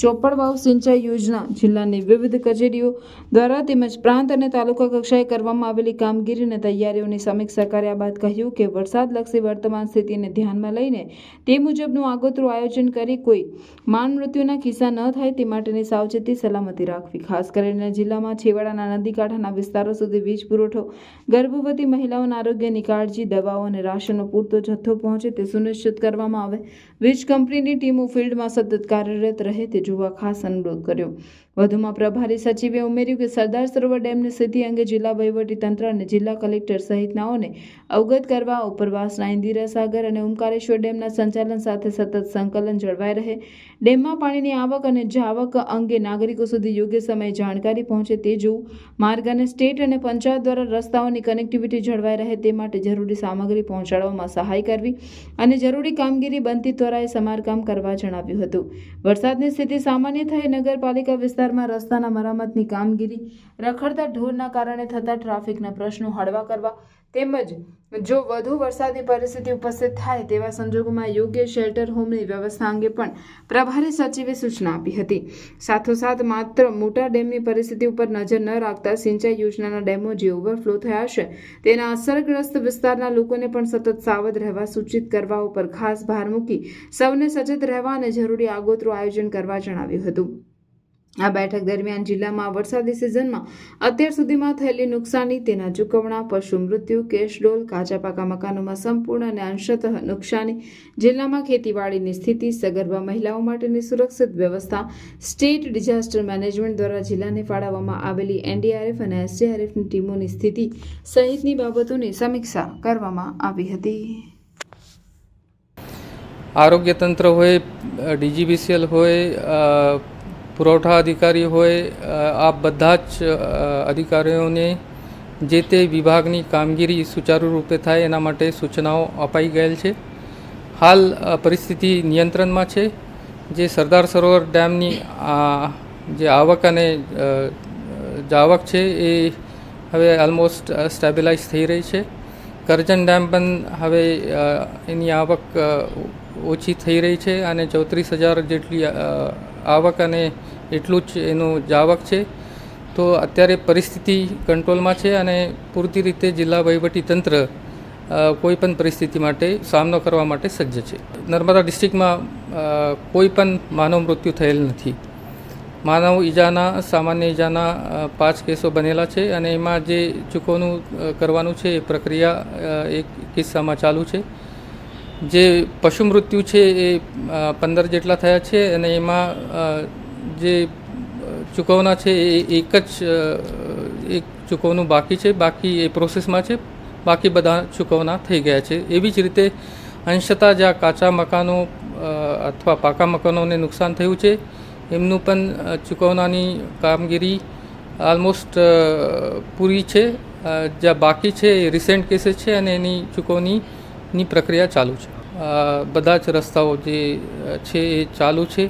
ચોપડવાવ સિંચાઈ યોજના જિલ્લાની વિવિધ કચેરીઓ દ્વારા તેમજ પ્રાંત અને તાલુકા કક્ષાએ કરવામાં આવેલી કામગીરી અને તૈયારીઓની સમીક્ષા કર્યા બાદ કહ્યું કે વરસાદલક્ષી વર્તમાન સ્થિતિને ધ્યાનમાં લઈને તે મુજબનું આગોતરું આયોજન કરી કોઈ માન મૃત્યુના કિસ્સા ન થાય તે માટેની સાવચેતી સલામતી રાખવી, ખાસ કરીને જિલ્લામાં છેવાડાના નદી કાંઠાના વિસ્તારો સુધી વીજ પુરવઠો, ગર્ભવતી મહિલાઓના આરોગ્યની કાળજી, દવાઓ અને રાશનનો પૂરતો જથ્થો પહોંચે તે સુનિશ્ચિત કરવામાં આવે. વીજ કંપનીની ટીમો ફિલ્ડમાં સતત કાર્યરત રહે તે જોવા ખાસ અનુરોધ કર્યો. વધુમાં પ્રભારી સચિવે ઉમેર્યું કે સરદાર સરોવર ડેમની સ્થિતિ અંગે જિલ્લા વહીવટીતંત્ર અને જિલ્લા કલેક્ટર સહિતનાઓને અવગત કરવા, ઉપરવાસના ઇન્દિરા સાગર અને ઓમકારેશ્વર ડેમના સંચાલન સાથે સતત સંકલન જળવાઈ રહે, ડેમમાં પાણીની આવક અને જાવક અંગે નાગરિકો સુધી યોગ્ય સમયે જાણકારી પહોંચે તે જોવું, માર્ગ અને સ્ટેટ અને પંચાયત દ્વારા રસ્તાઓની કનેક્ટિવિટી જળવાઈ રહે તે માટે જરૂરી સામગ્રી પહોંચાડવામાં સહાય કરવી અને જરૂરી કામગીરી બનતી ત્વરાએ સમારકામ કરવા જણાવ્યું હતું. વરસાદની સ્થિતિ સામાન્ય થઈ નગરપાલિકા વિસ્તારમાં રસ્તાના મરામતની કામગીરી, રખડતા ઢોરના કારણે થતા ટ્રાફિકના પ્રશ્નો હળવા કરવા તેમજ જો વધુ વરસાદની પરિસ્થિતિ ઉપસ્થિત થાય તેવા સંજોગોમાં યોગ્ય શેલ્ટર હોમની વ્યવસ્થા અંગે પણ પ્રભારી સચિવે સૂચના આપી હતી. સાથોસાથ માત્ર મોટા ડેમની પરિસ્થિતિ ઉપર નજર ન રાખતા સિંચાઈ યોજનાના ડેમો જે ઓવરફ્લો થયા છે તેના અસરગ્રસ્ત વિસ્તારના લોકોને પણ સતત સાવધ રહેવા સૂચિત કરવા ઉપર ખાસ ભાર મૂકી સૌને સચેત રહેવા અને જરૂરી આગોતરું આયોજન કરવા જણાવ્યું હતું. આ બેઠક દરમિયાન જિલ્લામાં વરસાદી સિઝનમાં અત્યાર સુધીમાં થયેલી નુકસાની, તેના ચૂકવણા, પશુ મૃત્યુ, કેશડોલ, કાચા પાકા મકાનોમાં સંપૂર્ણ અને અંશતઃ નુકસાની, જિલ્લામાં ખેતીવાડીની સ્થિતિ, સગર્ભા મહિલાઓ માટેની સુરક્ષિત વ્યવસ્થા, સ્ટેટ ડિઝાસ્ટર મેનેજમેન્ટ દ્વારા જિલ્લાને ફાળવવામાં આવેલી NDRF અને SDRFની ટીમોની સ્થિતિ સહિતની બાબતોની સમીક્ષા કરવામાં આવી હતી. આરોગ્ય તંત્ર હોય, DGBCL હોય, પુરવઠા અધિકારી હોય, આ બધા જ અધિકારીઓને જે તે વિભાગની કામગીરી સુચારુ રૂપે થાય એના માટે સૂચનાઓ અપાઈ ગયેલ છે. હાલ પરિસ્થિતિ નિયંત્રણમાં છે. જે સરદાર સરોવર ડેમની જે આવક અને જાવક છે એ હવે ઓલમોસ્ટ સ્ટેબિલાઇઝ થઈ રહી છે. કરજણ ડેમ પણ હવે એની આવક ઓછી થઈ રહી છે અને 34,000 જેટલી આવક અને એટલું જ એનું જાવક છે. તો અત્યારે પરિસ્થિતિ કંટ્રોલમાં છે અને પૂરતી રીતે જિલ્લા વહીવટીતંત્ર કોઈ પણ પરિસ્થિતિ માટે સામનો કરવા માટે સજ્જ છે. નર્મદા ડિસ્ટ્રિક્ટમાં કોઈ પણ માનવ મૃત્યુ થયેલ નથી. માનવ ઈજાના, સામાન્ય ઈજાના 5 કેસો બનેલા છે અને એમાં જે ચૂકવણું કરવાનું છે એ પ્રક્રિયા એક કિસ્સામાં ચાલુ છે. જે પશુ મૃત્યુ છે એ 15 જેટલા થયા છે અને એમાં જે ચૂકવણા છે એ એક ચૂકવણું બાકી છે, બાકી એ પ્રોસેસમાં છે, બાકી બધા ચૂકવણા થઈ ગયા છે. એવી જ રીતે અંશતઃ જ્યાં કાચા મકાનો અથવા પાકા મકાનોને નુકસાન થયું છે એમનું પણ ચૂકવણાની કામગીરી ઓલમોસ્ટ પૂરી છે. જ્યાં બાકી છે એ રિસેન્ટ કેસીસ છે અને એની ચૂકવણીની પ્રક્રિયા ચાલુ છે. બધા જ રસ્તાઓ જે છે એ ચાલુ છે.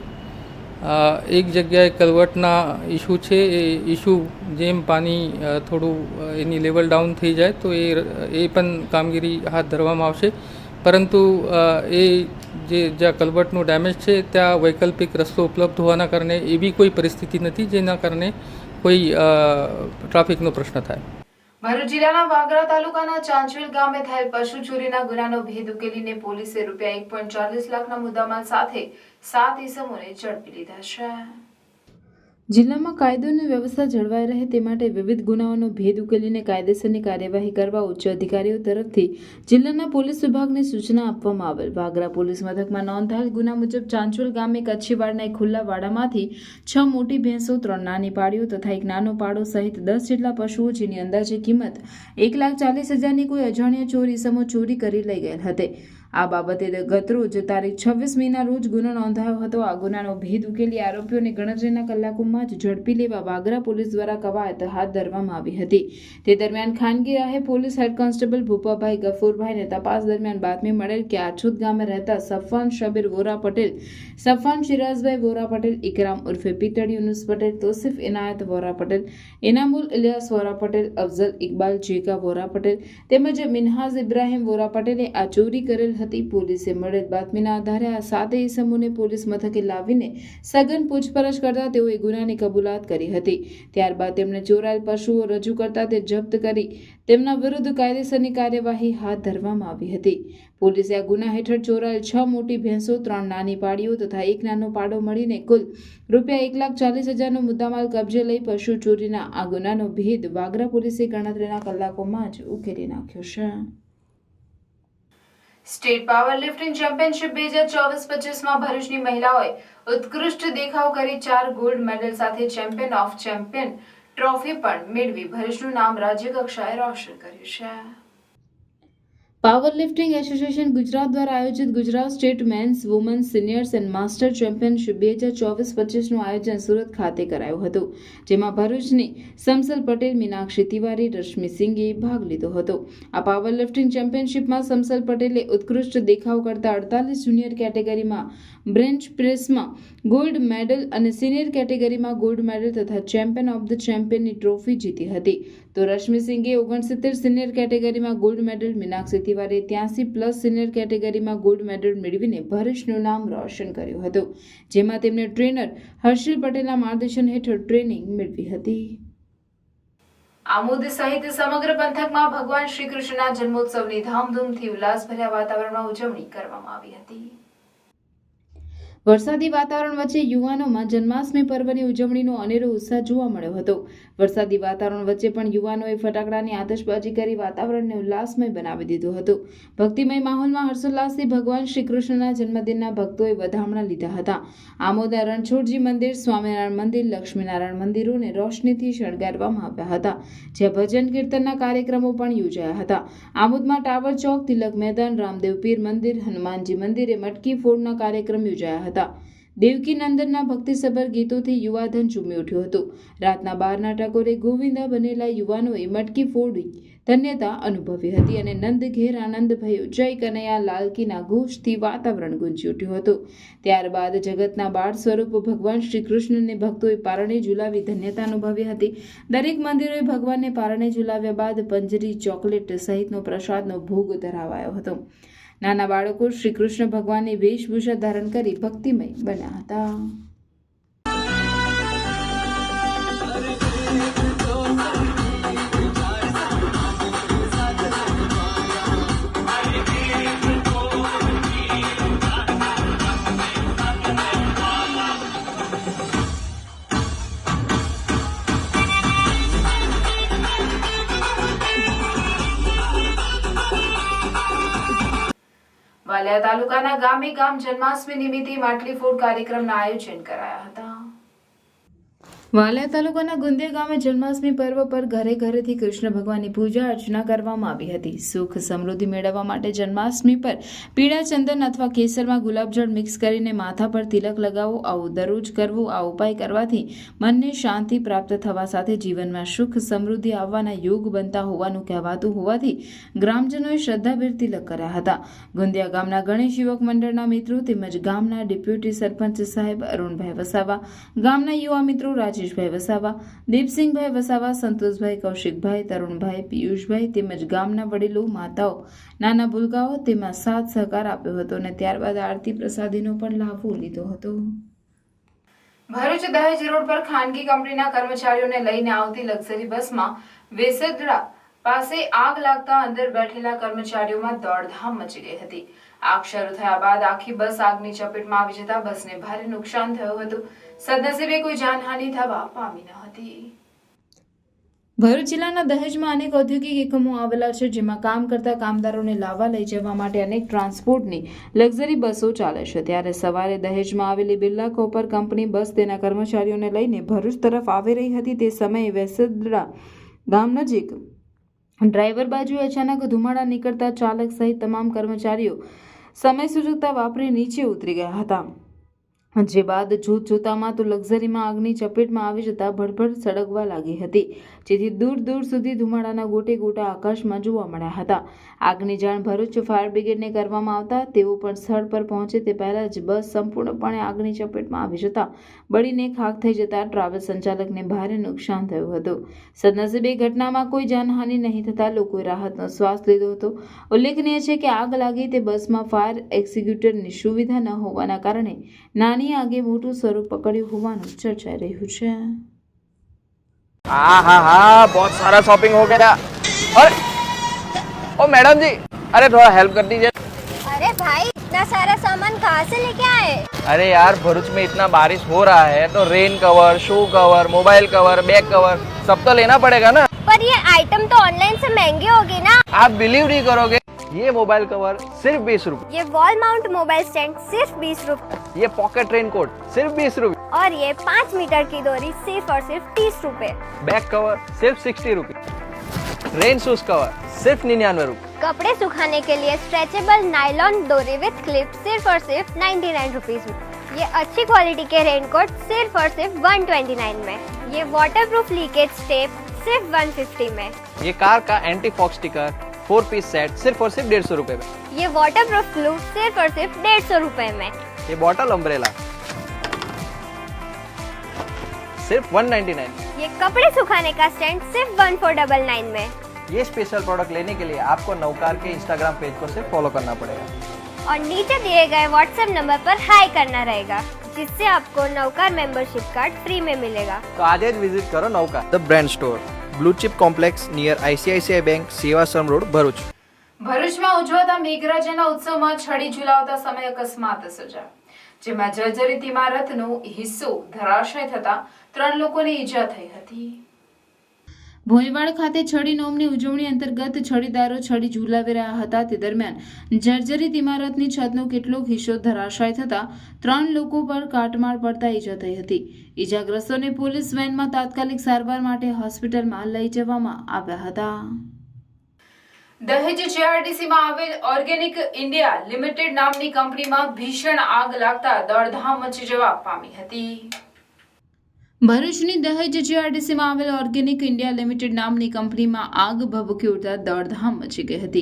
એક જગ્યાએ કલવટના ઇસ્યુ છે, એ ઇસ્યુ જેમ પાણી થોડું એની લેવલ ડાઉન થઈ જાય તો એ પણ કામગીરી હાથ ધરવામાં આવશે. પરંતુ એ જ્યાં કલવટનું ડેમેજ છે ત્યાં વૈકલ્પિક રસ્તો ઉપલબ્ધ હોવાના કારણે એવી કોઈ પરિસ્થિતિ નથી જેના કારણે કોઈ ટ્રાફિકનો પ્રશ્ન થાય. ભરૂચ જિલ્લાના વાગરા તાલુકાના ચાંચવેલ ગામે થયેલ પશુ ચોરીના ગુનાનો ભેદ ઉકેલીને પોલીસે ₹1.40 લાખના મુદ્દામાલ સાથે 7 ઇસમોને ઝડપી લીધા છે. જિલ્લામાં કાયદો અને વ્યવસ્થા જળવાઈ રહે તે માટે વિવિધ ગુનાઓનો ભેદ ઉકેલીને કાયદેસરની કાર્યવાહી કરવા ઉચ્ચ અધિકારીઓ તરફથી જિલ્લાના પોલીસ વિભાગને સૂચના આપવામાં આવેલ. વાગરા પોલીસ મથકમાં નોંધાયેલ ગુના મુજબ ચાંચવેલ ગામે કચ્છીવાડના એક ખુલ્લા વાડામાંથી 6 મોટી ભેંસો, 3 નાની પાડીઓ તથા એક નાનો પાડો સહિત 10 જેટલા પશુઓ જેની અંદાજે કિંમત 1,40,000ની કોઈ અજાણ્યા ચોર ઇસમો ચોરી કરી લઈ ગયેલ હતી. આ બાબતે ગતરોજ તારીખ 26 મેના રોજ ગુનો નોંધાયો હતો. આ ગુનાનો ભેદ ઉકેલી આરોપીઓને ગણતરીના કલાકોમાં જ ઝડપી લેવા વાગરા પોલીસ દ્વારા કવાયત હાથ ધરવામાં આવી હતી. તે દરમિયાન ખાનગી રાહે પોલીસ હેડ કોન્સ્ટેબલ ભૂપાભાઈ ગફુરભાઈને તપાસ દરમિયાન બાતમી મળેલ કે આછોદ ગામે રહેતા સફવાન શબીર વોરા પટેલ, સફવાન શિરાઝભાઈ વોરા પટેલ, ઇકરામ ઉર્ફે પિતળ યુનુસ પટેલ, તોસિફ ઇનાયત વોરા પટેલ, ઇનામુલ ઇલિયાસ વોરા પટેલ, અફઝલ ઇકબાલ જેકા વોરા પટેલ તેમજ મિનહાઝ ઇબ્રાહીમ વોરા પટેલે આ ચોરી કરેલ હતી. પોલીસે મળેલ બાતમીના આધારે આ 7 ઇસમોને પોલીસ મથકે લાવીને સઘન પૂછપરછ કરતા તેઓએ ગુનાની કબૂલાત કરી હતી. ત્યારબાદ તેમણે ચોરાયેલ પશુઓ રજૂ કરતા તે જપ્ત કરી તેમના વિરુદ્ધ કાયદેસરની કાર્યવાહી હાથ ધરવામાં આવી હતી. પોલીસે આ ગુના હેઠળ ચોરાયેલ 6 મોટી ભેંસો, 3 નાની પાડીઓ તથા 1 નાનો પાડો મળીને કુલ ₹1,40,000નો મુદ્દામાલ કબજે લઈ પશુ ચોરીના આ ગુનાનો ભેદ વાગરા પોલીસે ગણતરીના કલાકોમાં જ ઉકેલી નાખ્યો છે. સ્ટેટ પાવર લિફ્ટિંગ ચેમ્પિયનશિપ 2024-25માં ભરૂચની મહિલાઓએ ઉત્કૃષ્ટ દેખાવ કરી 4 ગોલ્ડ મેડલ સાથે ચેમ્પિયન ઓફ ચેમ્પિયન ટ્રોફી પણ મેળવી ભરૂચનું નામ રાજ્ય કક્ષાએ રોશન કર્યું છે. પાવર લિફ્ટિંગ એસોસિએશન ગુજરાત દ્વારા આયોજિત Gujarat state men's, women's, seniors and master championship 2024-25નું આયોજન સુરત ખાતે કરાયું હતું, જેમાં ભરૂચની સમસલ પટેલ, મીનાક્ષી તિવારી, રશ્મિ સિંઘે ભાગ લીધો હતો. આ પાવર લિફ્ટિંગ ચેમ્પિયનશિપમાં સમસલ પટેલે ઉત્કૃષ્ટ દેખાવ કરતા 48 જુનિયર કેટેગરીમાં બ્રેન્ચ પ્રેસમાં ગોલ્ડ મેડલ અને સિનિયર કેટેગરીમાં ગોલ્ડ મેડલ તથા ચેમ્પિયન ઓફ ધ ચેમ્પિયનની ટ્રોફી જીતી હતી. તો રશ્મિ સિંઘે 69 સિનિયર કેટેગરીમાં ગોલ્ડ મેડલ, મીનાક્ષી તિવારીએ 83+ સિનિયર કેટેગરીમાં ગોલ્ડ મેડલ મેળવીને ભરૂચનું નામ રોશન કર્યું હતું, જેમાં તેમણે ટ્રેનર હર્ષિલ પટેલના માર્ગદર્શન હેઠળ ટ્રેનિંગ મેળવી હતી. આમોદ સહિત સમગ્ર પંથકમાં ભગવાન શ્રી કૃષ્ણના જન્મોત્સવની ધામધૂમથી ઉલ્લાસભર્યા વાતાવરણમાં ઉજવણી કરવામાં આવી હતી. વરસાદી વાતાવરણ વચ્ચે યુવાનોમાં જન્માષ્ટમી પર્વની ઉજવણીનો અનેરો ઉત્સાહ જોવા મળ્યો હતો. વરસાદી વાતાવરણ વચ્ચે પણ યુવાનોએ ફટાકડાની આતશબાજી કરી વાતાવરણને ઉલ્લાસમય બનાવી દીધું હતું. ભક્તિમય માહોલમાં હર્ષોલ્લાસથી ભગવાન શ્રી કૃષ્ણના જન્મદિનના ભક્તોએ વધામણા લીધા હતા. આમોદના રણછોડજી મંદિર, સ્વામિનારાયણ મંદિર, લક્ષ્મીનારાયણ મંદિરોને રોશનીથી શણગારવામાં આવ્યા હતા, જ્યાં ભજન કીર્તનના કાર્યક્રમો પણ યોજાયા હતા. આમોદમાં ટાવર ચોક, તિલક મેદાન, રામદેવ પીર મંદિર, હનુમાનજી મંદિરે મટકી ફોડના કાર્યક્રમ યોજાયા હતા. દેવકી નંદનના ભક્તિસભર ગીતોથી યુવાધન ઝૂમી ઉઠ્યું હતું. રાતના 12ના ટકોરે ગોવિંદા બનેલા યુવાનોએ મટકી ફોડી ધન્યતા અનુભવી હતી અને નંદ ઘેર આનંદ ભયો, જય કનૈયા લાલકીના ઘોષથી વાતાવરણ ગુંજી ઉઠ્યું હતું. ત્યારબાદ જગતના બાળ સ્વરૂપ ભગવાન શ્રી કૃષ્ણને ભક્તોએ પારણે ઝુલાવી ધન્યતા અનુભવી હતી. દરેક મંદિરોએ ભગવાનને પારણે ઝુલાવ્યા બાદ પંજરી, ચોકલેટ સહિતનો પ્રસાદનો ભોગ ધરાવાયો હતો. નાના બાળકો શ્રી કૃષ્ણ ભગવાનની વેશભૂષા ધારણ કરી ભક્તિમય બન્યા હતા. વાલિયા તાલુકાના ગામે ગામ જન્માષ્ટમી નિમિત્તે માટલી ફોડ કાર્યક્રમના આયોજન કરાયા હતા. વાલિયા તાલુકાના ગુંદિયા ગામે જન્માષ્ટમી પર્વ પર ઘરે ઘરેથી કૃષ્ણ ભગવાનની પૂજા અર્ચના કરવામાં આવી હતી. સુખ સમૃદ્ધિ મેળવવા માટે જન્માષ્ટમી પર પીળા ચંદન અથવા કેસરમાં ગુલાબજળ મિક્સ કરીને માથા પર તિલક લગાવો. આવું દરરોજ કરવું. આ ઉપાય કરવાથી મનને શાંતિ પ્રાપ્ત થવા સાથે જીવનમાં સુખ સમૃદ્ધિ આવવાના યોગ બનતા હોવાનું કહેવાતું હોવાથી ગ્રામજનોએ શ્રદ્ધાભેર તિલક કર્યા હતા. ગુંદિયા ગામના ગણેશ યુવક મંડળના મિત્રો તેમજ ગામના ડેપ્યુટી સરપંચ સાહેબ અરુણભાઈ વસાવા, ગામના યુવા મિત્રો રાજેશભાઈ વસાવા, દીપસિંહભાઈ વસાવા, સંતોષભાઈ, કૌશિકભાઈ, તરુણભાઈ, પિયુષભાઈ તેમજ ગામના વડીલો, માતાઓ, નાના ભૂલકાઓ તેમાં સાથ સહકાર આપ્યો હતો અને ત્યારબાદ આરતી પ્રસાદીનો પણ લાભો લીધો હતો. ભરૂચ દહેજ રોડ પર ખાનગી કંપનીના કર્મચારીઓને લઈને આવતી લક્ઝરી બસમાં વેસદડા પાસે આગ લાગતા અંદર બેઠેલા કર્મચારીઓમાં દોડધામ મચી ગઈ હતી. આગ શરૂ થયા બાદ આખી બસ આગની ચપેટમાં આવી જતા બસને ભારે નુકસાન થયું હતું. સદનસીબે કોઈ જાનહાનિ થવા પામી ન હતી. ભરૂચ જિલ્લાના દહેજમાં અનેક ઔદ્યોગિક એકમો આવેલા છે, જેમાં કામ કરતા કામદારોને લાવવા લઈ જવા માટે અનેક ટ્રાન્સપોર્ટની લક્ઝરી બસો ચાલે છે. ત્યારે સવારે દહેજમાં આવેલી બિરલા કોપર કંપની બસ તેના કર્મચારીઓને લઈને ભરૂચ તરફ આવી રહી હતી. તે સમયે વેસદડા ગામ નજીક ડ્રાઈવર બાજુએ અચાનક ધુમાડા નીકળતા ચાલક સહિત તમામ કર્મચારીઓ સમય સૂચકતા વાપરી નીચે ઉતરી ગયા હતા. જે બાદ જોતજોતામાં તો લક્ઝરીમાં આગની ચપેટમાં આવી જતા ભડભડ સળગવા લાગી હતી, જેથી દૂર દૂર સુધી ધુમાડાના ગોટે ગોટા આકાશમાં જોવા મળ્યા હતા. આગની જાણ ભરૂચ ફાયર બ્રિગેડને કરવામાં આવતા તેઓ પણ સ્થળ પર પહોંચે તે પહેલા જ બસ સંપૂર્ણપણે આગની ચપેટમાં આવી જતા બળીને ખાખ થઈ જતા ટ્રાવેલ સંચાલકને ભારે નુકસાન થયું હતું. સદનસીબે ઘટનામાં કોઈ જાનહાનિ નહીં થતા લોકોએ રાહતનો શ્વાસ લીધો હતો. ઉલ્લેખનીય છે કે આગ લાગી તે બસમાં ફાયર એક્ઝિક્યુટરની સુવિધા ન હોવાના કારણે નાની आगे मोटू स्वरूप पकड़્યું હોવાનું ચર્ચાઈ રહ્યું છે. हाँ बहुत सारा शॉपिंग हो गया. अरे ओ मैडम जी, अरे थोड़ा हेल्प कर दीजिए. अरे भाई इतना सारा सामान कहाँ से लेके आए? अरे यार भरूच में इतना बारिश हो रहा है तो rain cover, shoe cover, mobile cover, bag cover सब तो लेना पड़ेगा ना. पर ये आइटम तो ऑनलाइन से महंगे होगी ना. आप बिलीव नहीं करोगे, ये मोबाइल कवर सिर्फ 20 रुपए, ये वॉल माउंट मोबाइल स्टैंड सिर्फ 20 रुपए ये पॉकेट रेनकोट सिर्फ 20 रुपए, और ये 5 मीटर की डोरी सिर्फ और सिर्फ 30 रुपए. बैग कवर सिर्फ 60 रुपए, रेन शूज कवर सिर्फ 99 रुपए. कपड़े सुखाने के लिए स्ट्रेचेबल नायलॉन डोरी विथ क्लिप सिर्फ और सिर्फ 99 रुपीज में. ये अच्छी क्वालिटी के रेनकोट सिर्फ और सिर्फ 129 में. ये वाटरप्रूफ लीकेज टेप सिर्फ 150 में. ये कार का anti fog sticker 4 piece set सिर्फ और सिर्फ 150 रुपए में. ये वाटरप्रूफ ग्लू सिर्फ और सिर्फ 150 रुपए में. ये बॉटल अम्ब्रेला सिर्फ 199. ये कपड़े सुखाने का स्टैंड सिर्फ 1499 में. ये स्पेशल प्रोडक्ट लेने के लिए आपको नवकार के इंस्टाग्राम पेज को सिर्फ फॉलो करना पड़ेगा और नीचे दिए गए व्हाट्सएप नंबर पर हाई करना रहेगा, जिससे आपको नवकार मेंबरशिप कार्ड फ्री में मिलेगा. तो आज જ વિઝિટ કરો Navkar the brand store, blue chip complex near ICICI bank, Sevashram road, Bharuch. ભરૂચમાં ઉજવાતા મેઘરાજાના ઉત્સવમાં છડી ઝુલાવતા સમયે અકસ્માત સર્જાયો, જેમાં જર્જરિત ઇમારતનો હિસ્સો ધરાશય થતા 3 લોકોને ઈજા થઈ હતી. ભોયવાડ ખાતે છડી નોમની ઉજવણી અંતર્ગત છડીદારો છડી ઝુલાવી રહ્યા હતા તે દરમિયાન જર્જરિત ઇમારતની છતનો કેટલોક હિસ્સો ધરાશાય થતા 3 લોકો પર કાટમાળ પડતા ઈજા થઈ હતી. ઈજાગ્રસ્તોને પોલીસ વેનમાં તાત્કાલિક સારવાર માટે હોસ્પિટલમાં લઈ જવામાં આવ્યા હતા. દહેજ JRDCમાં આવેલ ઓર્ગેનિક ઇન્ડિયા લિમિટેડ નામની કંપનીમાં ભીષણ આગ લાગતા દોડધામ મચી જવા પામી હતી. ભરૂચની દહેજ JRDCમાં આવેલ ઓર્ગેનિક ઇન્ડિયા લિમિટેડ નામની કંપનીમાં આગ ભભૂકી ઉઠતા દોડધામ મચી ગઈ હતી.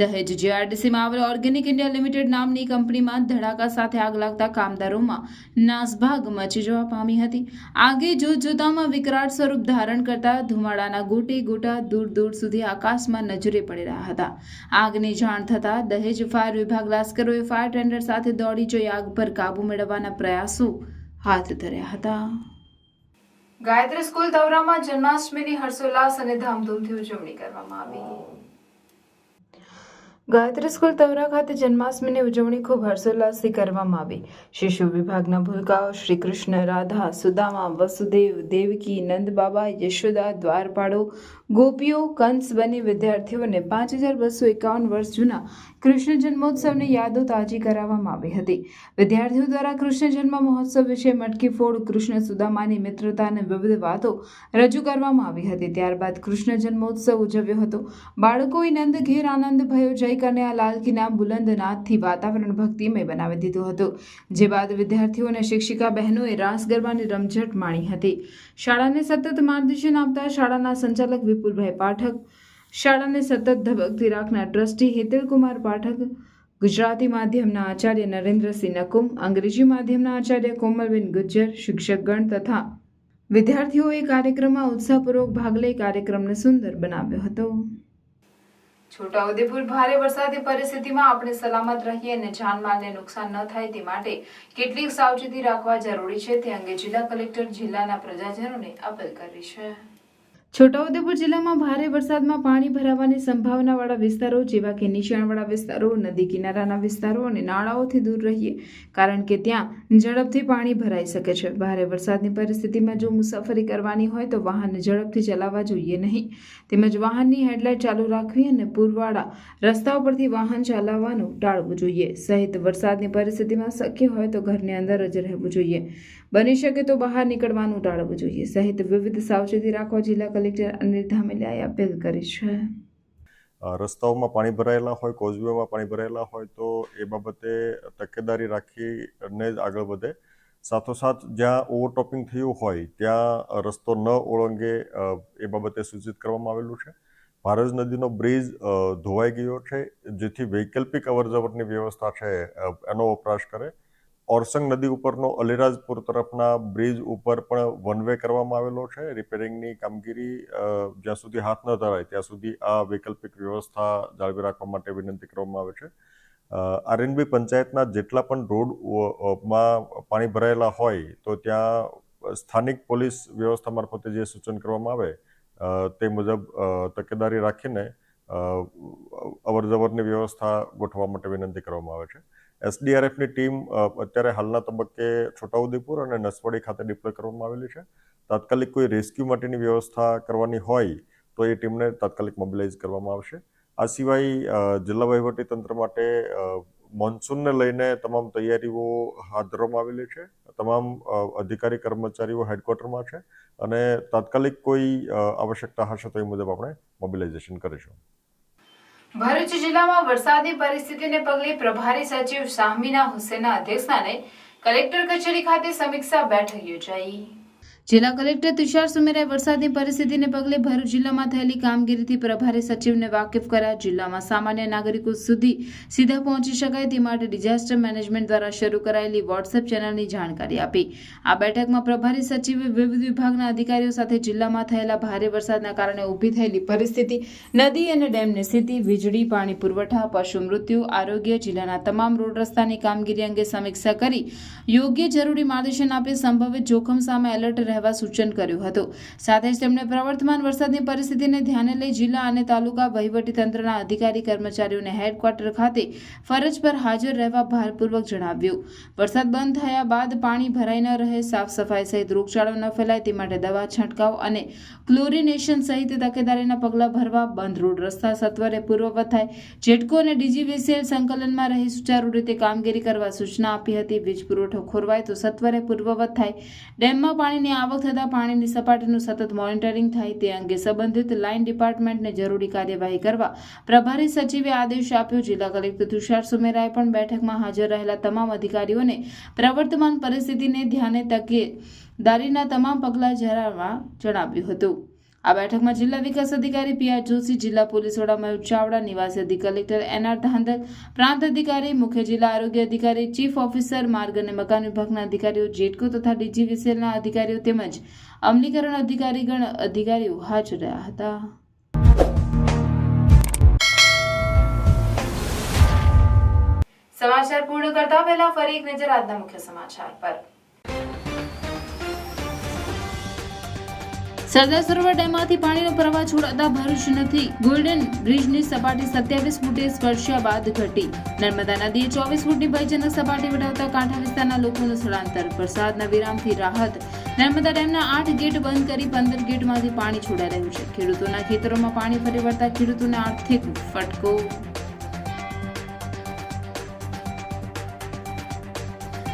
દહેજ JRDCમાં આવેલ ઓર્ગેનિક ઇન્ડિયા લિમિટેડ નામની કંપનીમાં ધડાકા સાથે આગ લાગતા કામદારોમાં નાસભાગ મચી જવા પામી હતી. આગે જોતજોતામાં વિકરાળ સ્વરૂપ ધારણ કરતા ધુમાડાના ગોટે ગોટા દૂર દૂર સુધી આકાશમાં નજરે પડી રહ્યા હતા. આગની જાણ થતાં દહેજ ફાયર વિભાગ લાશ્કરોએ ફાયર ટેન્ડર સાથે દોડી જઈ આગ પર કાબુ મેળવવાના પ્રયાસો હાથ ધર્યા હતા. ગાયત્રી સ્કૂલ તવરામાં જન્માષ્ટમીની હર્ષોલ્લાસ અને ધામધૂમથી ઉજવણી કરવામાં આવી. ગાયત્રી સ્કૂલ તવરા ખાતે જન્માષ્ટમીની ઉજવણી ખૂબ હર્ષોલ્લાસથી કરવામાં આવી. શિશુ વિભાગના ભૂલકાઓ શ્રી કૃષ્ણ, રાધા, સુદામા, વસુદેવ, દેવકી, નંદ બાબા, યશોદા, દ્વારપાળો, ગોપીઓ, કંસ બની વિદ્યાર્થીઓને 5251 વર્ષ જૂના કૃષ્ણ જન્મોત્સવની યાદો તાજી કરાવવામાં આવી હતી. વિદ્યાર્થીઓ દ્વારા કૃષ્ણ જન્મ મહોત્સવ વિશે મટકી ફોડ, કૃષ્ણ સુદામાની મિત્રતા અને વિવિધ વાતો રજૂ કરવામાં આવી હતી. ત્યારબાદ કૃષ્ણ જન્મોત્સવ ઉજવ્યો હતો. બાળકોએ નંદ ઘેર આનંદ ભયો જય કન્યા લાલ કી ના બુલંદ નાદથી વાતાવરણ ભક્તિમય બનાવી દીધું હતું. જે બાદ વિદ્યાર્થીઓ અને શિક્ષિકા બહેનોએ રાસ ગરબાની રમઝટ માણી હતી. શાળાને સતત માર્ગદર્શન આપતા શાળાના સંચાલક વિપુલભાઈ પાઠક, શાળાને સતત ધબકતી રાખનાર ટ્રસ્ટી હેતલકુમાર પાઠક, ગુજરાતી માધ્યમના આચાર્ય નરેન્દ્રસિંહ નકુમ, અંગ્રેજી માધ્યમના આચાર્ય કોમલબેન ગુજ્જર, શિક્ષકગણ તથા વિદ્યાર્થીઓએ કાર્યક્રમમાં ઉત્સાહપૂર્વક ભાગ લઈ કાર્યક્રમને સુંદર બનાવ્યો હતો. છોટાઉદેપુર ભારે વરસાદની પરિસ્થિતિમાં આપણે સલામત રહીએ અને જાનમાલને નુકસાન ન થાય તે માટે કેટલીક સાવચેતી રાખવા જરૂરી છે તે અંગે જિલ્લા કલેક્ટર જિલ્લાના પ્રજાજનોને અપીલ કરી છે. છોટાઉદેપુર જિલ્લામાં ભારે વરસાદમાં પાણી ભરાવાની સંભાવનાવાળા વિસ્તારો જેવા કે નીચાણવાળા વિસ્તારો, નદી કિનારાના વિસ્તારો અને નાળાઓથી દૂર રહીએ, કારણ કે ત્યાં ઝડપથી પાણી ભરાઈ શકે છે. ભારે વરસાદની પરિસ્થિતિમાં જો મુસાફરી કરવાની હોય તો વાહનને ઝડપથી ચલાવવા જોઈએ નહીં, તેમજ વાહનની હેડલાઇટ ચાલુ રાખવી અને પૂરવાળા રસ્તાઓ પરથી વાહન ચલાવવાનું ટાળવું જોઈએ. સહિત વરસાદની પરિસ્થિતિમાં શક્ય હોય તો ઘરની અંદર જ રહેવું જોઈએ. બની શકે તો બહાર નીકળવાનું ટાળવું જોઈએ. સહિત વિવિધ સાવચેતી રાખવા જિલ્લા કલેક્ટર અનિલ ધામેલિયાએ અપીલ કરી છે. રસ્તાઓમાં પાણી ભરાયેલા હોય, કોઝવેમાં પાણી ભરાયેલા હોય તો એ બાબતે તકેદારી રાખીને જ આગળ વધે. સાથોસાથ જ્યાં ઓવરટોપિંગ થયું હોય ત્યાં રસ્તો ન ઓળંગે એ બાબતે સૂચિત કરવામાં આવેલું છે. ભારજ નદીનો બ્રિજ ધોવાઈ ગયો છે, જેથી વૈકલ્પિક અવરજવરની વ્યવસ્થા છે એનો વપરાશ કરે. ઓરસંગ નદી ઉપરનો અલીરાજપુર તરફના બ્રિજ ઉપર પણ વન વે કરવામાં આવેલો છે. રિપેરિંગની કામગીરી જ્યાં સુધી હાથ ન ધરાય ત્યાં સુધી આ વૈકલ્પિક વ્યવસ્થા જાળવી રાખવા માટે વિનંતી કરવામાં આવે છે. આરએનબી પંચાયતના જેટલા પણ રોડમાં પાણી ભરાયેલા હોય તો ત્યાં સ્થાનિક પોલીસ વ્યવસ્થા મારફતે જે સૂચન કરવામાં આવે તે મુજબ તકેદારી રાખીને અવરજવરની વ્યવસ્થા ગોઠવવા માટે વિનંતી કરવામાં આવે છે. એસડીઆરએફની ટીમ અત્યારે હાલના તબક્કે છોટાઉદેપુર અને નસવાડી ખાતે ડિપ્લોય કરવામાં આવેલી છે. તાત્કાલિક કોઈ રેસ્ક્યુ માટેની વ્યવસ્થા કરવાની હોય તો એ ટીમને તાત્કાલિક મોબિલાઇઝ કરવામાં આવશે. આ સિવાય જિલ્લા વહીવટી તંત્ર માટે મોન્સૂનને લઈને તમામ તૈયારીઓ હાથ ધરવામાં આવેલી છે. તમામ અધિકારી કર્મચારીઓ હેડક્વાર્ટરમાં છે અને તાત્કાલિક કોઈ આવશ્યકતા હશે તો એ મુજબ આપણે મોબિલાઇઝેશન કરીશું. ભરૂચ જિલ્લામાં વરસાદની પરિસ્થિતિને પગલે પ્રભારી સચિવ શાહમીના હુસેનના અધ્યક્ષસ્થાને કલેક્ટર કચેરી ખાતે સમીક્ષા બેઠક યોજાઈ. જિલ્લા કલેક્ટર તુષાર સુમેરાએ વરસાદની પરિસ્થિતિને પગલે ભરૂચ જિલ્લામાં થયેલી કામગીરીથી પ્રભારી સચિવને વાકેફ કર્યા. જિલ્લામાં સામાન્ય નાગરિકો સુધી સીધા પહોંચી શકાય તે માટે ડિઝાસ્ટર મેનેજમેન્ટ દ્વારા શરૂ કરાયેલી વોટ્સએપ ચેનલની જાણકારી આપી. આ બેઠકમાં પ્રભારી સચિવે વિવિધ વિભાગના અધિકારીઓ સાથે જિલ્લામાં થયેલા ભારે વરસાદના કારણે ઊભી થયેલી પરિસ્થિતિ, નદી અને ડેમની સ્થિતિ, વીજળી, પાણી પુરવઠા, પશુ મૃત્યુ, આરોગ્ય, જિલ્લાના તમામ રોડ રસ્તાની કામગીરી અંગે સમીક્ષા કરી યોગ્ય જરૂરી માર્ગદર્શન આપી સંભવિત જોખમ સામે એલર્ટ રહેવા સૂચન કર્યું હતું. સાથે જ તેમણે પ્રવર્તમાન વરસાદની પરિસ્થિતિને ધ્યાને લઈ જિલ્લા અને તાલુકા વહીવટી તંત્રના અધિકારી કર્મચારીઓને હેડક્વાર્ટર ખાતે ફરજ પર હાજર રહેવા ભારપૂર્વક જણાવ્યું. વરસાદ બંધ થયા બાદ પાણી ભરાઈ ન રહે, સાફ સફાઈ સહિત રોગચાળો ન ફેલાય તે માટે દવા છંટકાવ અને ક્લોરિનેશન સહિત તકેદારીના પગલાં ભરવા, બંધ રોડ રસ્તા સત્વરે પૂર્વવત થાય, જેટકો અને ડીજીવીસીએલ સંકલનમાં રહી સુચારુ રીતે કામગીરી કરવા સૂચના આપી હતી. વીજ પુરવઠો ખોરવાય તો સત્વરે પૂર્વવત થાય, ડેમમાં પાણીની આવક થતા પાણીની સપાટીનું સતત મોનિટરિંગ થાય તે અંગે સંબંધિત લાઇન ડિપાર્ટમેન્ટને જરૂરી કાર્યવાહી કરવા પ્રભારી સચિવે આદેશ આપ્યો. જિલ્લા કલેક્ટર તુષાર સુમેરાએ પણ બેઠકમાં હાજર રહેલા તમામ અધિકારીઓને પ્રવર્તમાન પરિસ્થિતિને ધ્યાને તકેદારીના તમામ પગલાં જણાવ્યું હતું. આ બેઠકમાં જિલ્લા વિકાસ અધિકારી પીઆર જોશી, જિલ્લા પોલીસ વડા મયુર ચાવડા, નિવાસી અધિક કલેક્ટર એનઆર ધાંધલ, પ્રાંત અધિકારી, મુખ્ય જિલ્લા આરોગ્ય અધિકારી, ચીફ ઓફિસર, માર્ગ અને મકાન વિભાગના અધિકારીઓ, જેટકો તથા ડીજીવીસીએલના અધિકારીઓ તેમજ અમલીકરણ અધિકારીઓ હાજર રહ્યા હતા. સમાચાર પૂર્ણ કરતા પહેલા ફરી એક નજર આજના મુખ્ય સમાચાર પર. સરદાર સરોવર ડેમમાંથી પાણીનો પ્રવાહ છોડાતા ભરૂચ નથી ગોલ્ડન બ્રિજની સપાટી 27 ફૂટે સ્પર્શ્યા બાદ ઘટી. નર્મદા નદીએ 24 ફૂટની ભયજનક સપાટી વટાવતા કાંઠા વિસ્તારના લોકોનું સ્થળાંતર. વરસાદના વિરામથી રાહત. નર્મદા ડેમના 8 ગેટ બંધ કરી 15 ગેટમાંથી પાણી છોડાઈ રહ્યું છે. ખેડૂતોના ખેતરોમાં પાણી ફરી વળતા ખેડૂતોને આર્થિક ફટકો.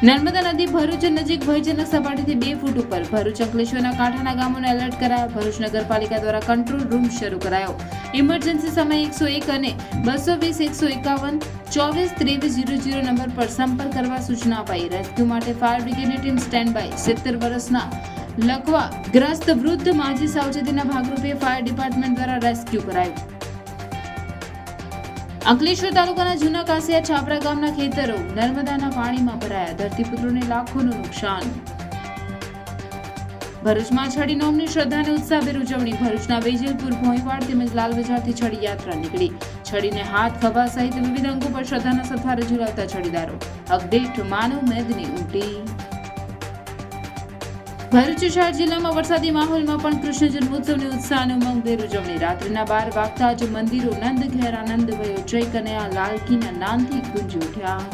નર્મદા નદી ભરૂચ નજીક ભયજનક સપાટીથી 2 ફૂટ ઉપર. ભરૂચ અંકલેશ્વરના કાંઠાના ગામોને એલર્ટ કરાયા. ભરૂચ નગરપાલિકા દ્વારા કંટ્રોલ રૂમ શરૂ કરાયો. ઇમરજન્સી સમય 101 અને 220 151 24 23 00 નંબર પર સંપર્ક કરવા સૂચના અપાઈ. રેસ્ક્યુ માટે ફાયર બ્રિગેડની ટીમ સ્ટેન્ડ બાય. 70 વર્ષના લકવા ગ્રસ્ત વૃદ્ધ માજી સાવચેતીના ભાગરૂપે ફાયર ડિપાર્ટમેન્ટ દ્વારા રેસ્ક્યુ કરાયું. અંકલેશ્વર તાલુકાના જૂના કાસિયા છાપરા ગામના ખેતરો નર્મદાના પાણીમાં ભરાયા. ધરતીપુત્રોને લાખોનું નુકસાન. ભરૂચમાં છડી નોમની શ્રદ્ધા અને ઉત્સાહભેર ઉજવણી. ભરૂચના વેજલપુર, ભોંયવાડ તેમજ લાલ બજારથી છડી યાત્રા નીકળી. છડીને હાથ, ખભા સહિત વિવિધ અંગો પર શ્રદ્ધાના સથવારે ઝુલાવતા છડીદારો. અગદેઠ માનવ મેદની ઉમટી. ભરૂચ શહેર જિલ્લામાં વરસાદી માહોલમાં પણ કૃષ્ણ જન્મોત્સવની ઉત્સાહ અને ઉમંગભેર ઉજવણી. રાત્રિના 12 વાગતા જ મંદિરો નંદ ઘેર આનંદ ભયો. જય કનૈયા લાલ કીના નાદથી ગુંજી ઉઠ્યા.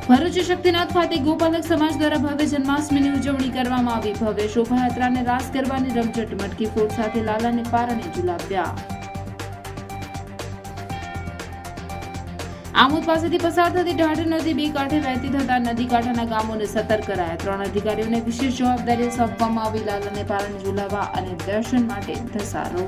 ભરૂચ શક્તિનાથ ખાતે ગોપાલક સમાજ દ્વારા ભવ્ય જન્માષ્ટમીની ઉજવણી કરવામાં આવી. ભવ્ય શોભાયાત્રાને રાસ ગરબાની રમઝટ, મટકી ફોડ સાથે લાલાને પારણે ઝુલાવ્યા. આમોદ પાસેથી પસાર થતી ઢાઢર નદી 2 કાંઠે વહેતી થતા નદી કાંઠાના ગામોને સતર્ક કરાયા. 3 અધિકારીઓને વિશેષ જવાબદારી સોંપવામાં આવી. લાલાને પારણે ઝુલાવવા અને દર્શન માટે ધસારો.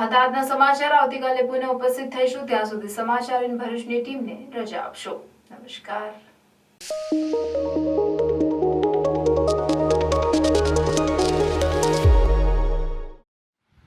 હતા આજના સમાચાર. આવતીકાલે પુનઃ ઉપસ્થિત થઈશું. ત્યાં સુધી સમાચાર ઇન ભરૂચની ટીમને રજા આપશો. નમસ્કાર.